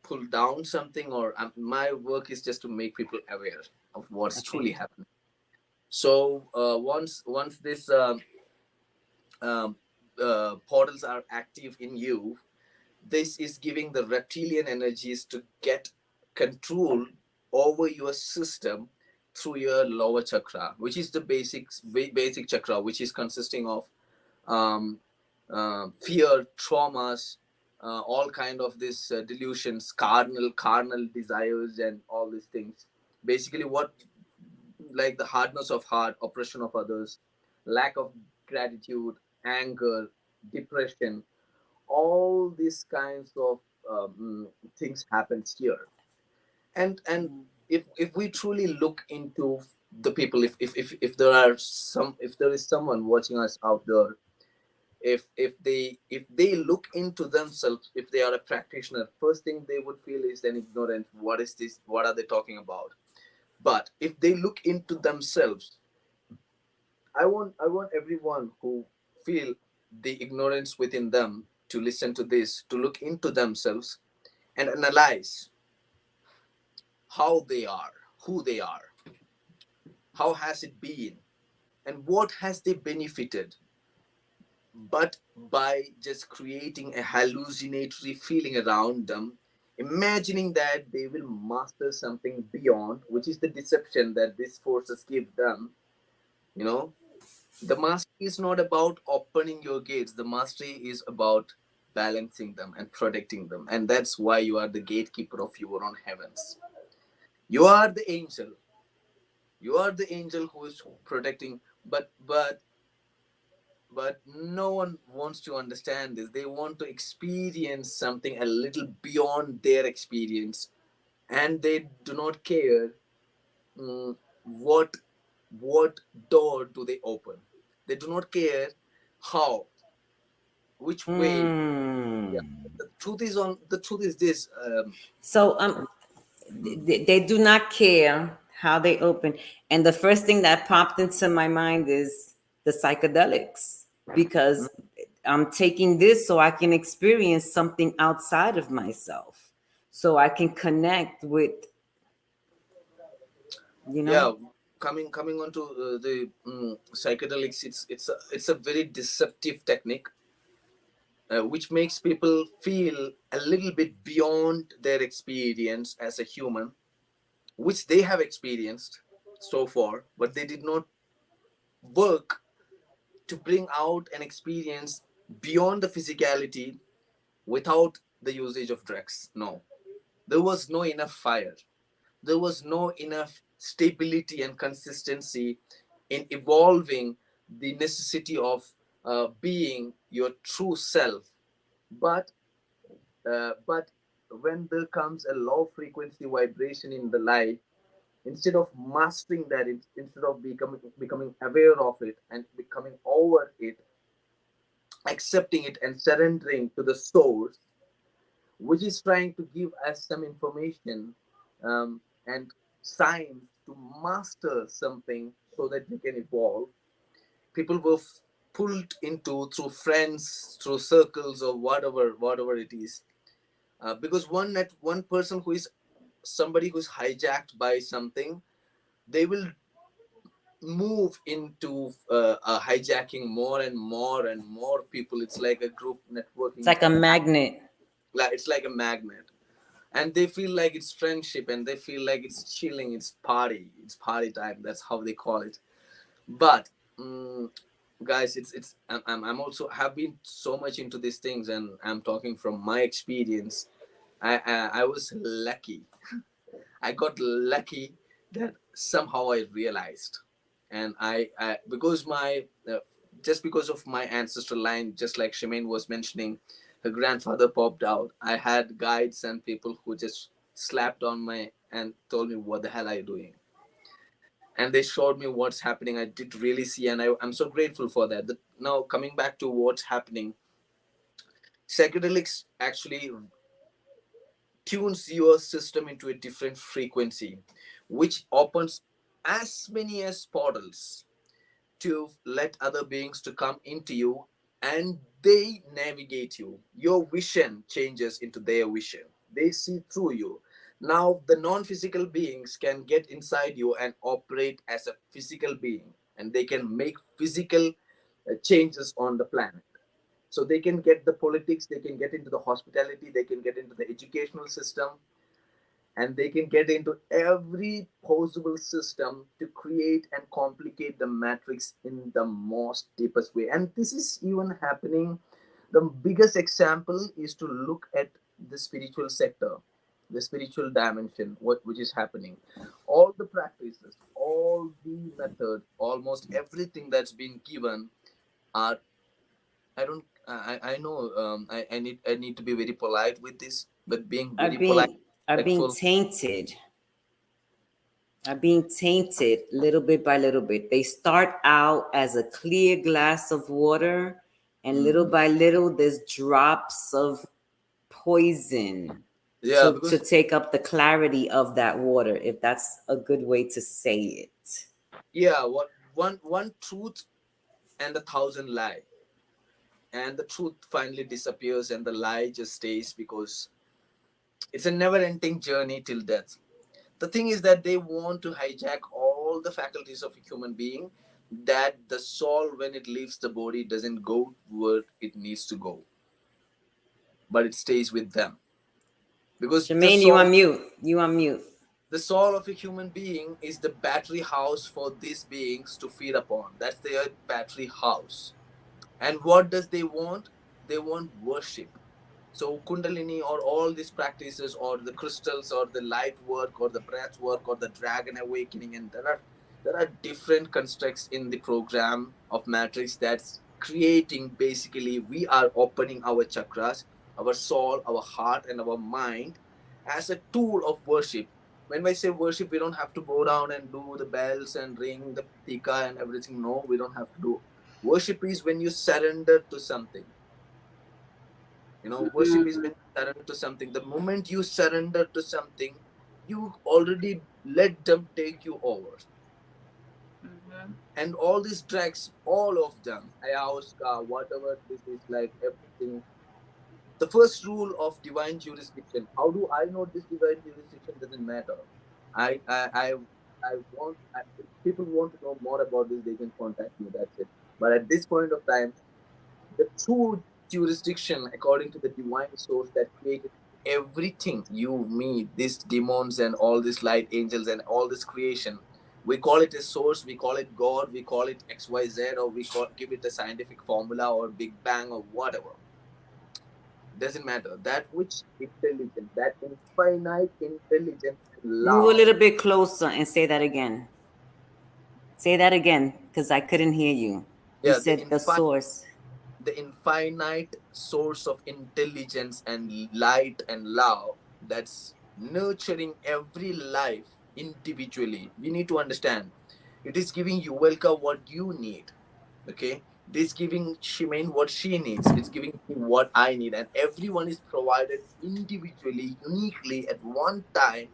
pull down something, or my work is just to make people aware of what's Okay. truly happening. So once this um, portals are active in you, this is giving the reptilian energies to get control over your system through your lower chakra, which is the basic chakra, which is consisting of um, fear, traumas, all kind of this delusions, carnal desires, and all these things. Basically, what like the hardness of heart, oppression of others, lack of gratitude, anger, depression, all these kinds of things happens here. And if we truly look into the people, if there are some, if there is someone watching us out there, if they look into themselves, if they are a practitioner, first thing they would feel is an ignorant. What is this? What are they talking about? But if they look into themselves, I want everyone who feel the ignorance within them to listen to this, to look into themselves and analyze how they are, who they are, how has it been, and what has they benefited, but by just creating a hallucinatory feeling around them, imagining that they will master something beyond, which is the deception that these forces give them. You know, the mastery is not about opening your gates, the mastery is about balancing them and protecting them. And that's why you are the gatekeeper of your own heavens. You are the angel. You are the angel who is protecting, but no one wants to understand this. They want to experience something a little beyond their experience, and they do not care mm, what what door do they open. They do not care how, which way. Yeah, Hmm. the truth is this. So Mm, they do not care how they open. And the first thing that popped into my mind is the psychedelics, mm. because I'm taking this so I can experience something outside of myself, so I can connect with, you know. Yeah, coming on to the psychedelics, it's a very deceptive technique, which makes people feel a little bit beyond their experience as a human, which they have experienced so far, but they did not work to bring out an experience beyond the physicality without the usage of drugs. No, there was no enough fire, there was no enough stability and consistency in evolving the necessity of being your true self. But when there comes a low frequency vibration in the life, instead of mastering that, instead of becoming aware of it and becoming over it, accepting it and surrendering to the source, which is trying to give us some information and science to master something so that we can evolve, people were pulled into through friends, through circles, or whatever it is, because one person who is somebody who's hijacked by something, they will move into hijacking more and more and more people. It's like a group It's networking. like a magnet. It's like a magnet, and they feel like it's friendship, and they feel like it's chilling, it's party time. That's how they call it. But guys, I'm also have been so much into these things, and I'm talking from my experience. I was lucky. I got lucky that somehow I realized, and I because my just because of my ancestral line, just like Shemaine was mentioning, her grandfather popped out. I had guides and people who just slapped on my and told me, "What the hell are you doing?" And they showed me what's happening. I did really see, and I'm so grateful for that. Now coming back to what's happening, psychedelics actually tunes your system into a different frequency, which opens as many as portals to let other beings to come into you, and they navigate you. Your vision changes into their vision. They see through you. Now the non-physical beings can get inside you and operate as a physical being, and they can make physical changes on the planet. So they can get the politics, they can get into the hospitality, they can get into the educational system, and they can get into every possible system to create and complicate the matrix in the most deepest way. And this is even happening. The biggest example is to look at the spiritual sector, the spiritual dimension, what which is happening. All the practices, all the methods, almost everything that's been given are, I don't I know, I need to be very polite with this, but being are very polite, being are being respectful. tainted. are being tainted little bit by little bit. They start out as a clear glass of water, and little Mhm. by little, there's drops of poison Yeah, to because take up the clarity of that water, if that's a good way to say it. yeah, what one truth and a thousand lie, and the truth finally disappears and the lie just stays because it's a never-ending journey till death. The thing is that they want to hijack all the faculties of a human being, that the soul when it leaves the body doesn't go where it needs to go, but it stays with them, because Jermaine, you on mute. You on mute. the soul of a human being is the battery house for these beings to feed upon. That's their battery house. And what does they want? They want worship. So Kundalini or all these practices or the crystals or the light work or the breath work or the dragon awakening, and there are different constructs in the program of Matrix that's creating, basically we are opening our chakras, our soul, our heart and our mind as a tool of worship. When I say worship, we don't have to go down and do the bells and ring the tika and everything. No, we don't have to do. Worship is when you surrender to something. Worship is when Mhm. you surrender to something. The moment you surrender to something, you already let them take you over. Mhm. And all these tracks, all of them, ayahuasca, whatever this is, like everything. The first rule of divine jurisdiction. How do I know this divine jurisdiction? Doesn't matter. I I I, if people want to know more about this, they can contact me. That's it. But at this point of time, the true jurisdiction according to the divine source that created everything, you, me, these demons and all these light angels and all this creation, we call it a source, we call it god, we call it xyz, or give it a scientific formula or big bang or whatever. Doesn't matter. That which intelligence, that infinite intelligence and Move a love. little bit closer and say that again. Say that again, because I couldn't hear you. You Yeah, said the source. the infinite source of intelligence and light and love that's nurturing every life individually. We need to understand, it is giving Yuvelka what you need. Okay, it is giving Shimane what she needs, it's giving me what I need, and everyone is provided individually, uniquely, at one time,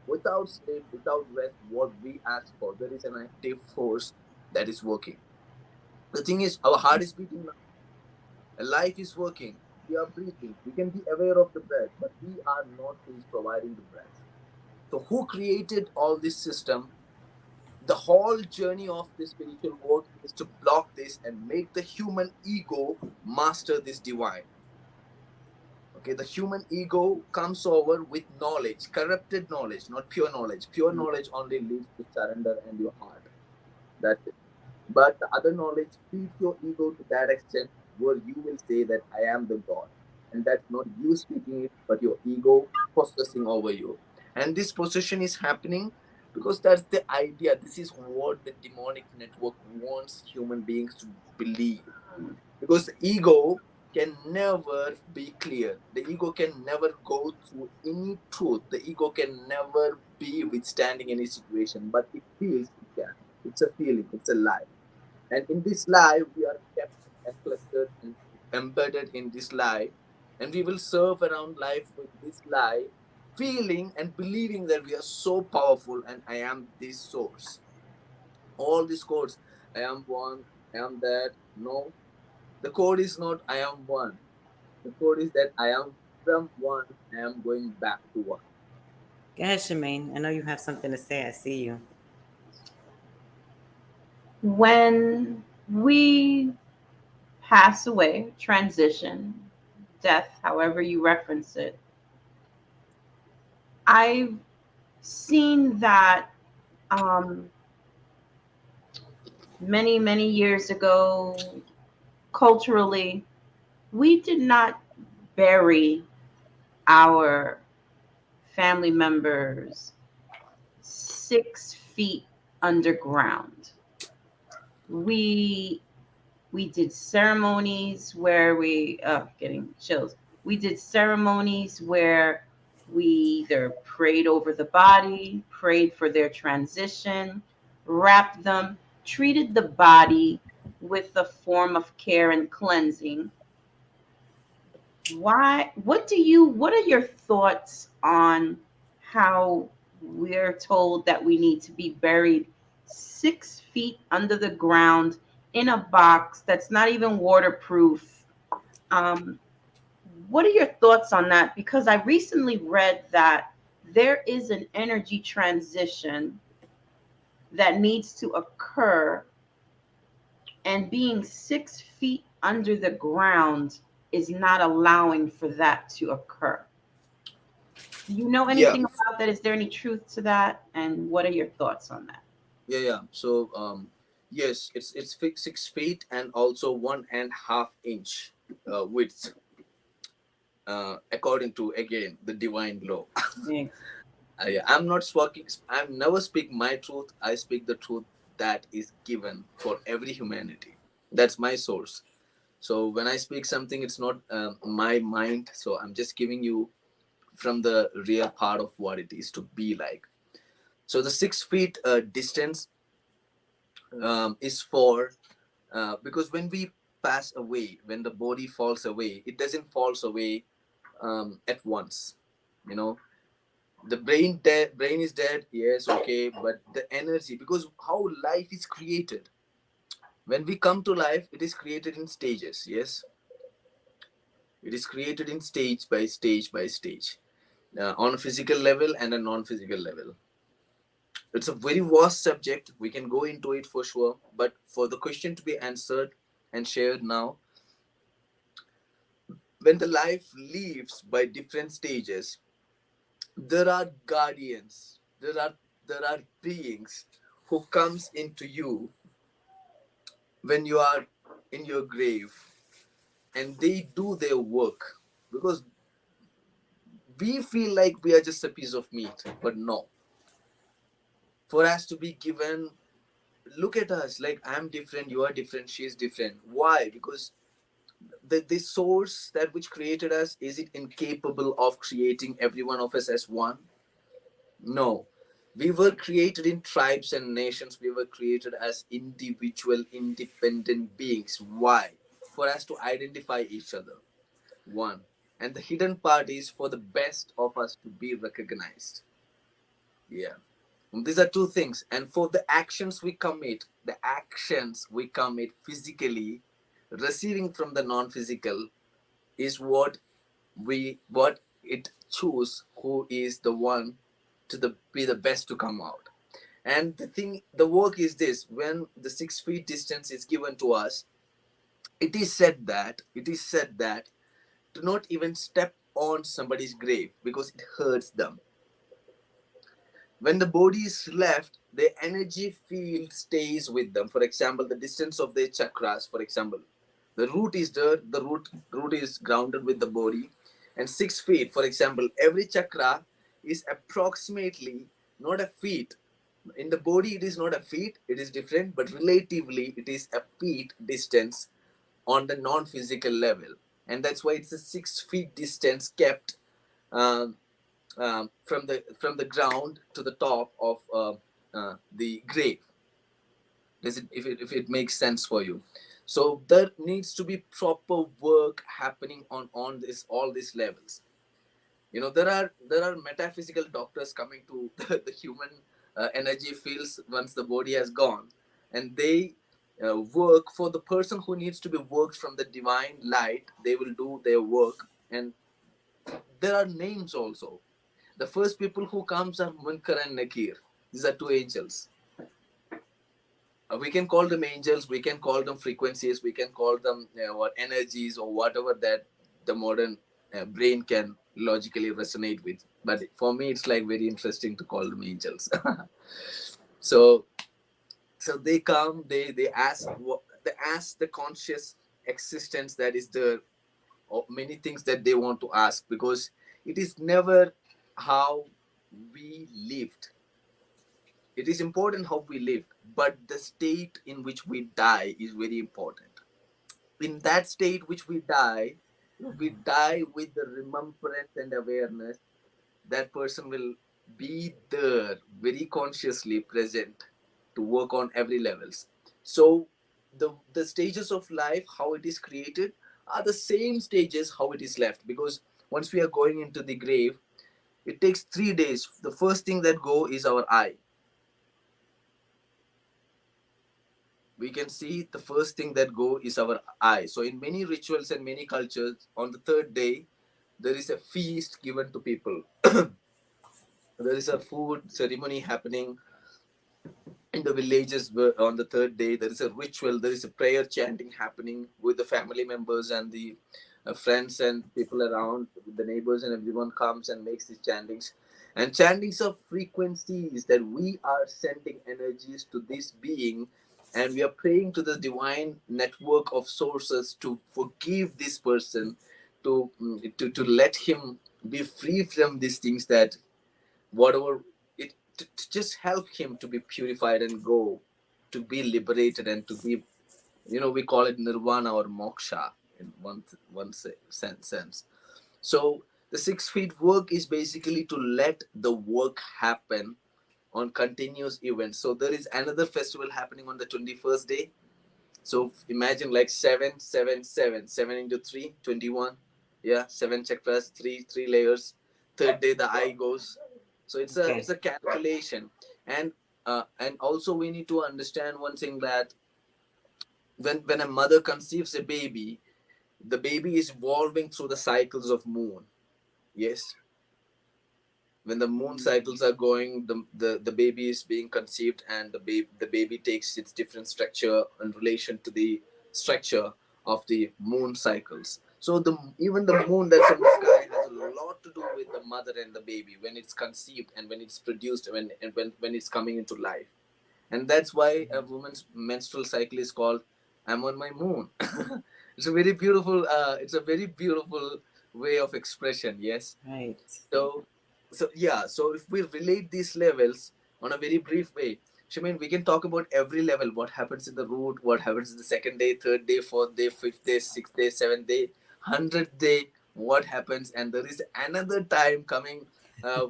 without sleep, without rest, what we ask for. There is an active force that is working. The thing is, our heart is beating now, and life is working. We are breathing. We can be aware of the breath, but we are not who is providing the breath. So, who created all this system? The whole journey of this spiritual work is to block this and make the human ego master this divine. Okay, the human ego comes over with knowledge, corrupted knowledge, not pure knowledge. Pure knowledge only leads to surrender and your heart. That's it. But the other knowledge feeds your ego to that extent where you will say that I am the God. And that's not you speaking it, but your ego possessing over you. And this possession is happening because that's the idea. This is what the demonic network wants human beings to believe. Because the ego can never be clear. The ego can never go through any truth. The ego can never be withstanding any situation, but it feels it can. It's a feeling, it's a lie. And in this lie, we are kept and clustered and embedded in this lie. And we will serve around life with this lie, feeling and believing that we are so powerful and I am this source. All these codes, I am one, I am that. No, the code is not I am one. The code is that I am from one, I am going back to one. Go ahead, Shemaine. I know you have something to say. I see you. When we pass away, transition, death, however you reference it, I've seen that um, many, many years ago, culturally, we did not bury our family members 6 feet underground. We we did ceremonies where we getting chills. We did ceremonies where We either prayed over the body, prayed for their transition, wrapped them, treated the body with a form of care and cleansing. Why, what are your thoughts on how we're told that we need to be buried 6 feet under the ground in a box that's not even waterproof? Um, what are your thoughts on that? Because I recently read that there is an energy transition that needs to occur, and being 6 feet under the ground is not allowing for that to occur. Do you know Yeah, anything about that? Is there any truth to that? And what are your thoughts on that? yeah. So yes, it's 6 feet and also 1.5 inch width, according to again the divine law. Thanks. Yeah, I'm not speaking. I never speak my truth. I speak the truth that is given for every humanity. That's my source. So when I speak something, it's not my mind. So I'm just giving you from the real part of what it is to be like. So the 6 feet distance is for because when we pass away, when the body falls away, it doesn't falls away at once. You know, the brain is dead, yes, okay, but the energy, because how life is created, when we come to life, it is created in stages, yes, it is created in stage by stage by stage, on a physical level and a non-physical level. It's a very vast subject, we can go into it for sure, but for the question to be answered and shared now, when the life leaves by different stages, there are guardians, there are beings who comes into you when you are in your grave, and they do their work, because we feel like we are just a piece of meat, but no, for us to be given, look at us, like I'm different, you are different, she is different. Why? Because the source that which created us, is it incapable of creating every one of us as one? No. We were created in tribes and nations. We were created as individual, independent beings. Why? For us to identify each other. One. And the hidden part is for the best of us to be recognized. Yeah. And these are two things. And for the actions we commit physically, receiving from the non physical, is what it choose who is the one to be the best to come out. And the work is this: when the 6 feet distance is given to us, it is said that do not even step on somebody's grave because it hurts them. When the body is left, the energy field stays with them. For example, the distance of their chakras, for example, the root is there, the root is grounded with the body, and 6 feet, for example, every chakra is approximately not a feet. In the body, it is not a feet, it is different, but relatively, it is a feet distance on the non physical level. And that's why it's a 6 feet distance kept um, from the ground to the top of the grave. Does it if it makes sense for you? So there needs to be proper work happening on this all these levels. There are metaphysical doctors coming to the human energy fields once the body has gone, and they work for the person who needs to be worked from the divine light. They will do their work, and there are names also. The first people who comes are Munkar and Nakir. These are two angels. We can call them angels, we can call them frequencies, we can call them what energies or whatever that the modern brain can logically resonate with. But for me, it's like very interesting to call them angels. so so they come, they ask they ask the conscious existence that is there, or many things that they want to ask, because it is never how we lived. It is important how we live, but the state in which we die is very important. In that state which we die with the remembrance and awareness that person will be there very consciously present to work on every levels. So the stages of life, how it is created, are the same stages how it is left. Because once we are going into the grave, it takes 3 days. The first thing that go is our eye. We can see the first thing that go is our eye. So in many rituals and many cultures, on the third day there is a feast given to people. There is a food ceremony happening in the villages where on the third day there is a ritual, there is a prayer chanting happening with the family members and the friends and people around, the neighbors, and everyone comes and makes these chantings. And chantings of frequencies that we are sending energies to this being, and we are praying to the divine network of sources to forgive this person, to let him be free from these things, that whatever it to just help him to be purified and go to be liberated and to be, we call it nirvana or moksha in sense. So the 6 feet work is basically to let the work happen on continuous events. So there is another festival happening on the 21st day. So imagine like 7 into 3, 21. Yeah, 7 chakras, three layers. Third day the eye goes. So it's Okay. a calculation. And also we need to understand one thing, that when a mother conceives a baby, the baby is evolving through the cycles of moon. Yes, when the moon cycles are going, the baby is being conceived, and the baby takes its different structure in relation to the structure of the moon cycles. So even the moon that's in the sky has a lot to do with the mother and the baby when it's conceived and when it's produced, when it's coming into life. And that's why a woman's menstrual cycle is called "I'm on my moon." It's a very beautiful way of expression. Yes. Right. So, yeah, so if we relate these levels on a very brief way, Shamin, we can talk about every level: what happens in the root, what happens in the second day, third day, fourth day, fifth day, sixth day, seventh day, 100th day, what happens. And there is another time coming. Uh,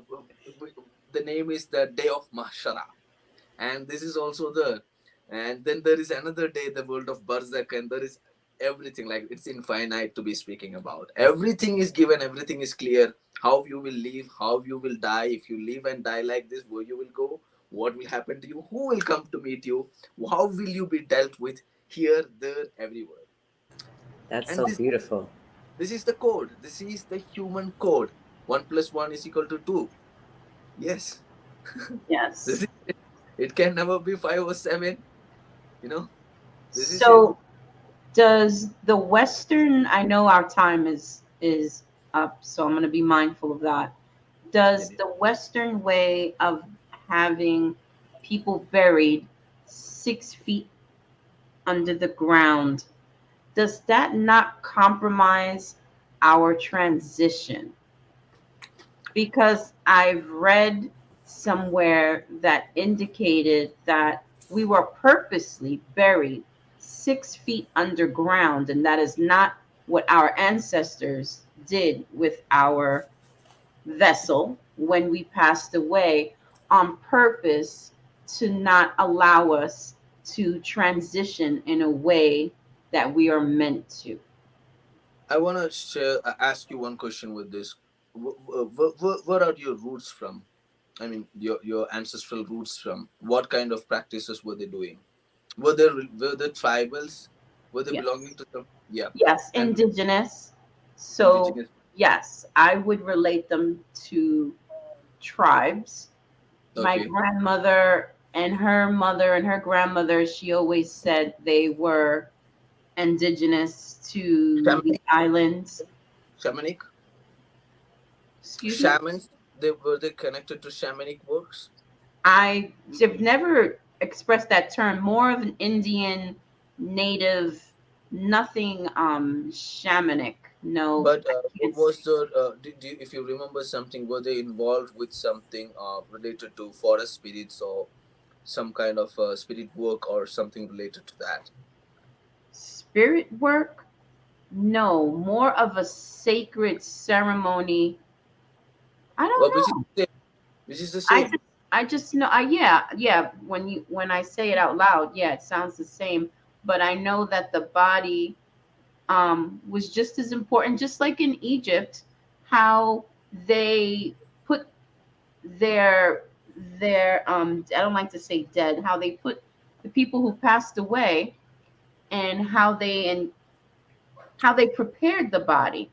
the name is the day of Mahshara, and this is also there. And then there is another day, the world of Barzakh, and there is everything, like it's infinite to be speaking about. Everything is given, everything is clear. How you will live, how you will die, if you live and die like this, where you will go, what will happen to you, who will come to meet you, how will you be dealt with, here, there, everywhere. That's And so beautiful. this is the code, this is the human code. 1 plus 1 is equal to 2. Yes. This Yes. is it. It can never be 5 or 7. you know this is it. So does the Western, I know our time is up, so I'm going to be mindful of that. Does It the Western way of having people buried 6 feet under the ground, does that not compromise our transition? Because I've read somewhere that indicated that we were purposely buried 6 feet underground, and that is not what our ancestors did with our vessel when we passed away, on purpose to not allow us to transition in a way that we are meant to. I want to ask you one question with this. Where are your roots from? I mean, your ancestral roots from. What kind of practices were they doing? Were they tribals? Were they Yes. belonging to some? Yeah. Yes, And indigenous. So, indigenous. yes, I would relate them to tribes. My Okay. grandmother and her mother and her grandmother, she always said they were indigenous to the Shamanic. islands. Shamanic. Excuse me? Shamans. They connected to shamanic works. I have never expressed that term, more of an Indian native, nothing shamanic. No, But I can't say. was there, if you remember something, were they involved with something related to forest spirits, or some kind of spirit work, or something related to that? Spirit work? No, more of a sacred ceremony I Well, don't which is know. the same. Which is the I same. just I just know yeah, when I say it out loud, yeah, it sounds the same, but I know that the body was just as important, just like in Egypt, how they put their I don't like to say dead, how they put the people who passed away, and how they prepared the body,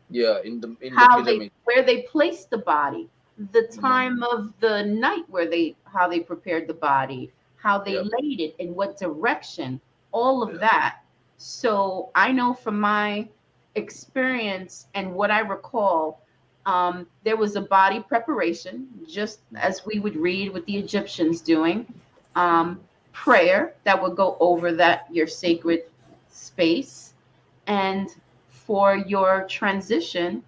Yeah, in the how they pyramid. where they placed the body, the Mm. time of the night where they how they prepared the body, how they Yep. laid it, in what direction, all of Yeah. that. So I know from my experience and what I recall, there was a body preparation, just as we would read with the Egyptians doing, prayer that would go over that your sacred space, and for your transition,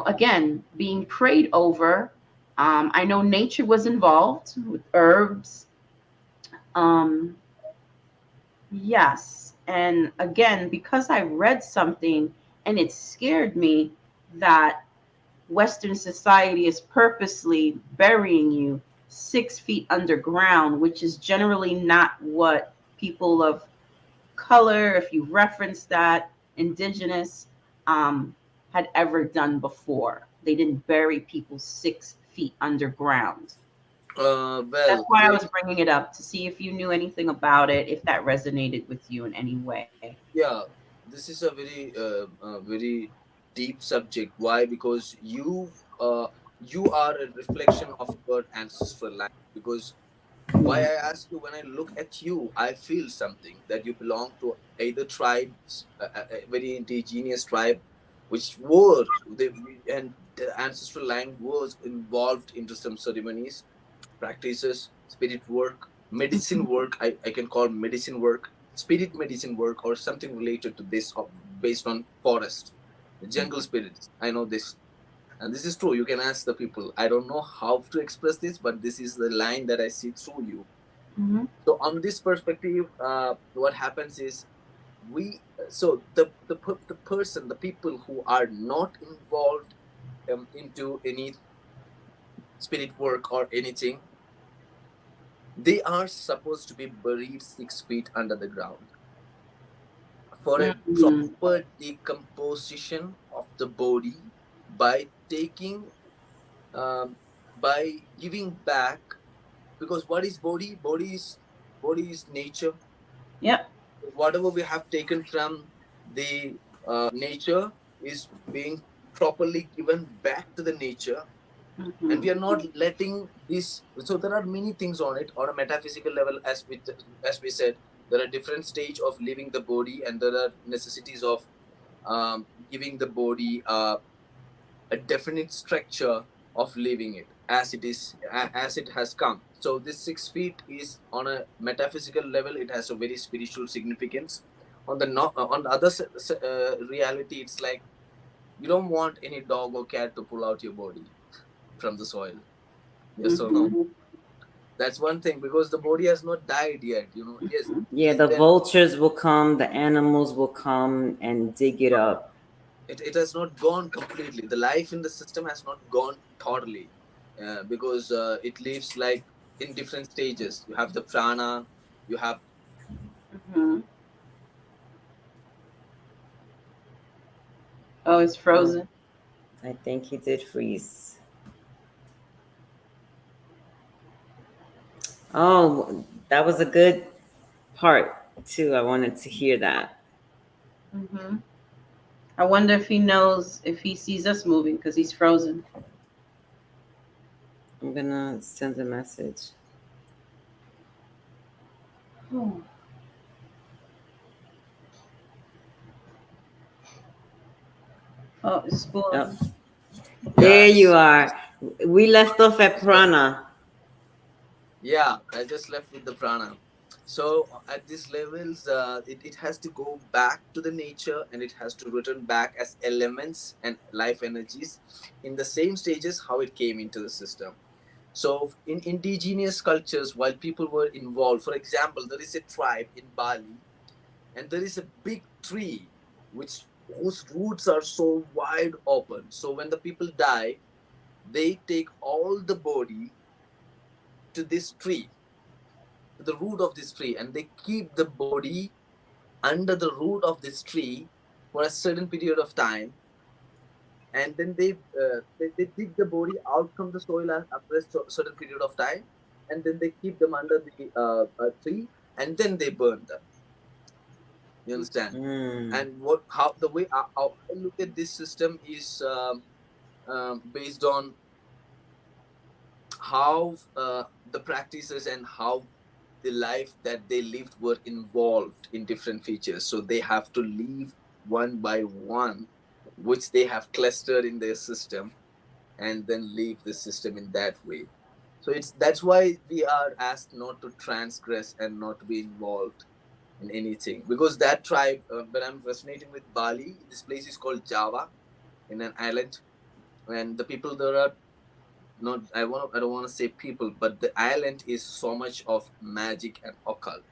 again, being prayed over. I know nature was involved with herbs. Um, yes. And again, because I read something and it scared me that Western society is purposely burying you 6 feet underground, which is generally not what people of color, if you reference that, indigenous, um, had ever done before. They didn't bury people 6 feet underground. That's Well, why I was bringing it up to see if you knew anything about it, if that resonated with you in any way. yeah, this is a very deep subject. Why? Because you are a reflection of your ancestral line. Because why I ask you, when I look at you, I feel something that you belong to either tribes, a very indigenous tribe, which were they, and the ancestral line was involved into some ceremonies, practices, spirit work, medicine work. I can call medicine work, spirit medicine work, or something related to this, based on forest, jungle spirits. I know this, and this is true. You can ask the people. I don't know how to express this, but this is the line that I see through you. Mm-hmm. So on this perspective, what happens is, we so the person, the people who are not involved into any spirit work or anything, they are supposed to be buried 6 feet under the ground for a Mm-hmm. proper decomposition of the body, by taking, um, by giving back. Because what is body? Body is nature. Yep. Whatever we have taken from the nature is being properly given back to the nature, and Mm-hmm. we are not letting this. So there are many things on it, on a metaphysical level. As we said, there are different stage of living the body, and there are necessities of giving the body a definite structure of living it as it is, as it has come. So this 6 feet is, on a metaphysical level, it has a very spiritual significance. On the no, on the other reality, it's like, you don't want any dog or cat to pull out your body from the soil. Yes or no? Mm-hmm. That's one thing, because the body has not died yet. Yes, Yeah, the then vultures will come, the animals will come and dig it up. it has not gone completely. The life in the system has not gone totally, because it lives like in different stages. You have the prana, you have. Mm-hmm. Oh, it's Oh, frozen. I think he did freeze. Oh, that was a good part too. I wanted to hear that. Mm-hmm. I wonder if he knows if he sees us moving because he's frozen. I'm gonna send a message. Oh, oh, it's Oh, spoon. there you Yes. are. We left off at prana. Yeah, I just left with the prana. So at these levels, it has to go back to the nature, and it has to return back as elements and life energies in the same stages how it came into the system. So in indigenous cultures, while people were involved, for example, there is a tribe in Bali, and there is a big tree which whose roots are so wide open. So when the people die, they take all the body to this tree, to the root of this tree, and they keep the body under the root of this tree for a certain period of time, and then they dig the body out from the soil after a certain period of time, and then they keep them under the tree, and then they burn them. You understand? Mm. And what how the way how I look at this system is based on how the practices and how the life that they lived were involved in different features. So they have to leave one by one, which they have clustered in their system, and then leave the system in that way. So it's that's why we are asked not to transgress and not to be involved in anything, because that tribe, when I'm resonating with Bali, this place is called Java, in an island, and the people there are not, I don't want to say people, but the island is so much of magic and occult.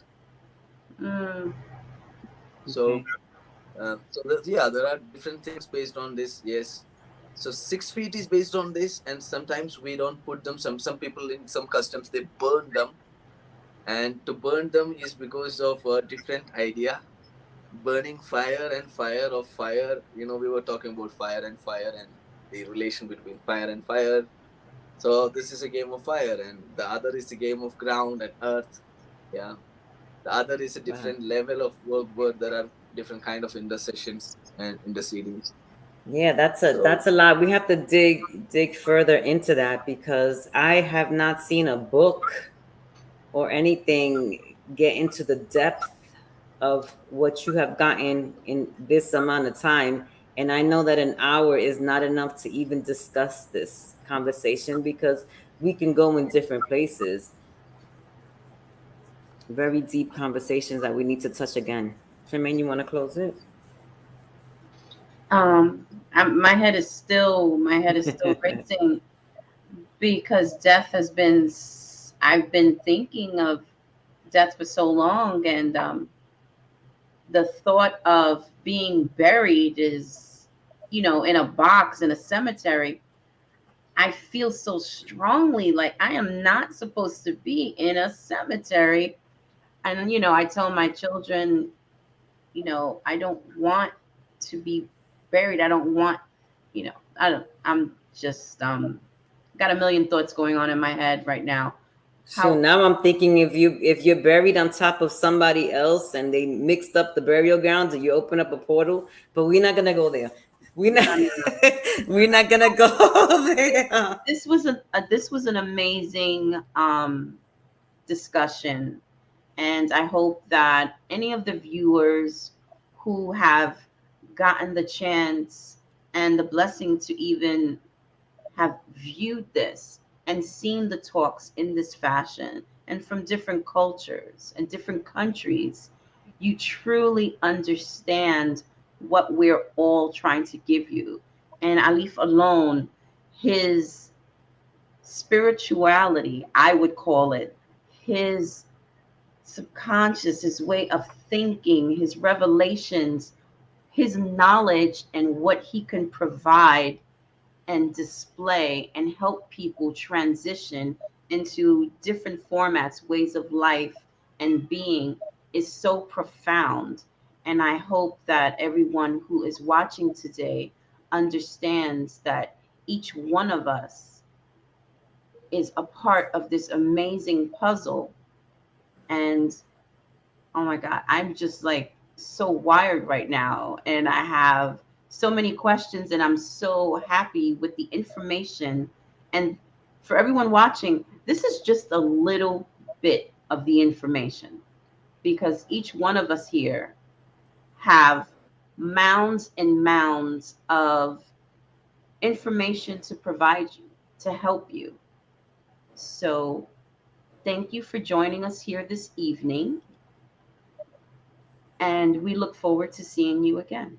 Mm. So Okay. yeah, there are different things based on this. Yes. So 6 feet is based on this, and sometimes we don't put them. Some people in some customs they burn them, and to burn them is because of a different idea. Burning fire and fire of fire. You know, we were talking about fire and the relation between fire and fire. So this is a game of fire, and the other is a game of ground and earth. Yeah, the other is a Wow. different level of work where there are different kind of intercessions and intercedings. Yeah, So that's a lot. We have to dig further into that because I have not seen a book or anything get into the depth of what you have gotten in this amount of time. And I know that an hour is not enough to even discuss this conversation because we can go in different places. Very deep conversations that we need to touch again. Tremaine, you want to close it? Um, my head is still racing because death has been. I've been thinking of death for so long, and the thought of being buried is, in a box in a cemetery. I feel so strongly like I am not supposed to be in a cemetery. And, I tell my children, I don't want to be buried. I don't want, I'm just got a million thoughts going on in my head right now. So How now I'm thinking if you're buried on top of somebody else and they mixed up the burial grounds and you open up a portal, but we're not gonna go there. We're not no, no, no. we're not gonna go there. This was an amazing discussion, and I hope that any of the viewers who have gotten the chance and the blessing to even have viewed this and seen the talks in this fashion and from different cultures and different countries, you truly understand what we're all trying to give you. And Alif alone, his spirituality, I would call it, his subconscious, his way of thinking, his revelations, his knowledge, and what he can provide and display and help people transition into different formats, ways of life, and being is so profound. And I hope that everyone who is watching today understands that each one of us is a part of this amazing puzzle. And oh my God, I'm just like so wired right now. And I have so many questions, and I'm so happy with the information. And for everyone watching, this is just a little bit of the information because each one of us here have mounds and mounds of information to provide you, to help you. So thank you for joining us here this evening, and we look forward to seeing you again.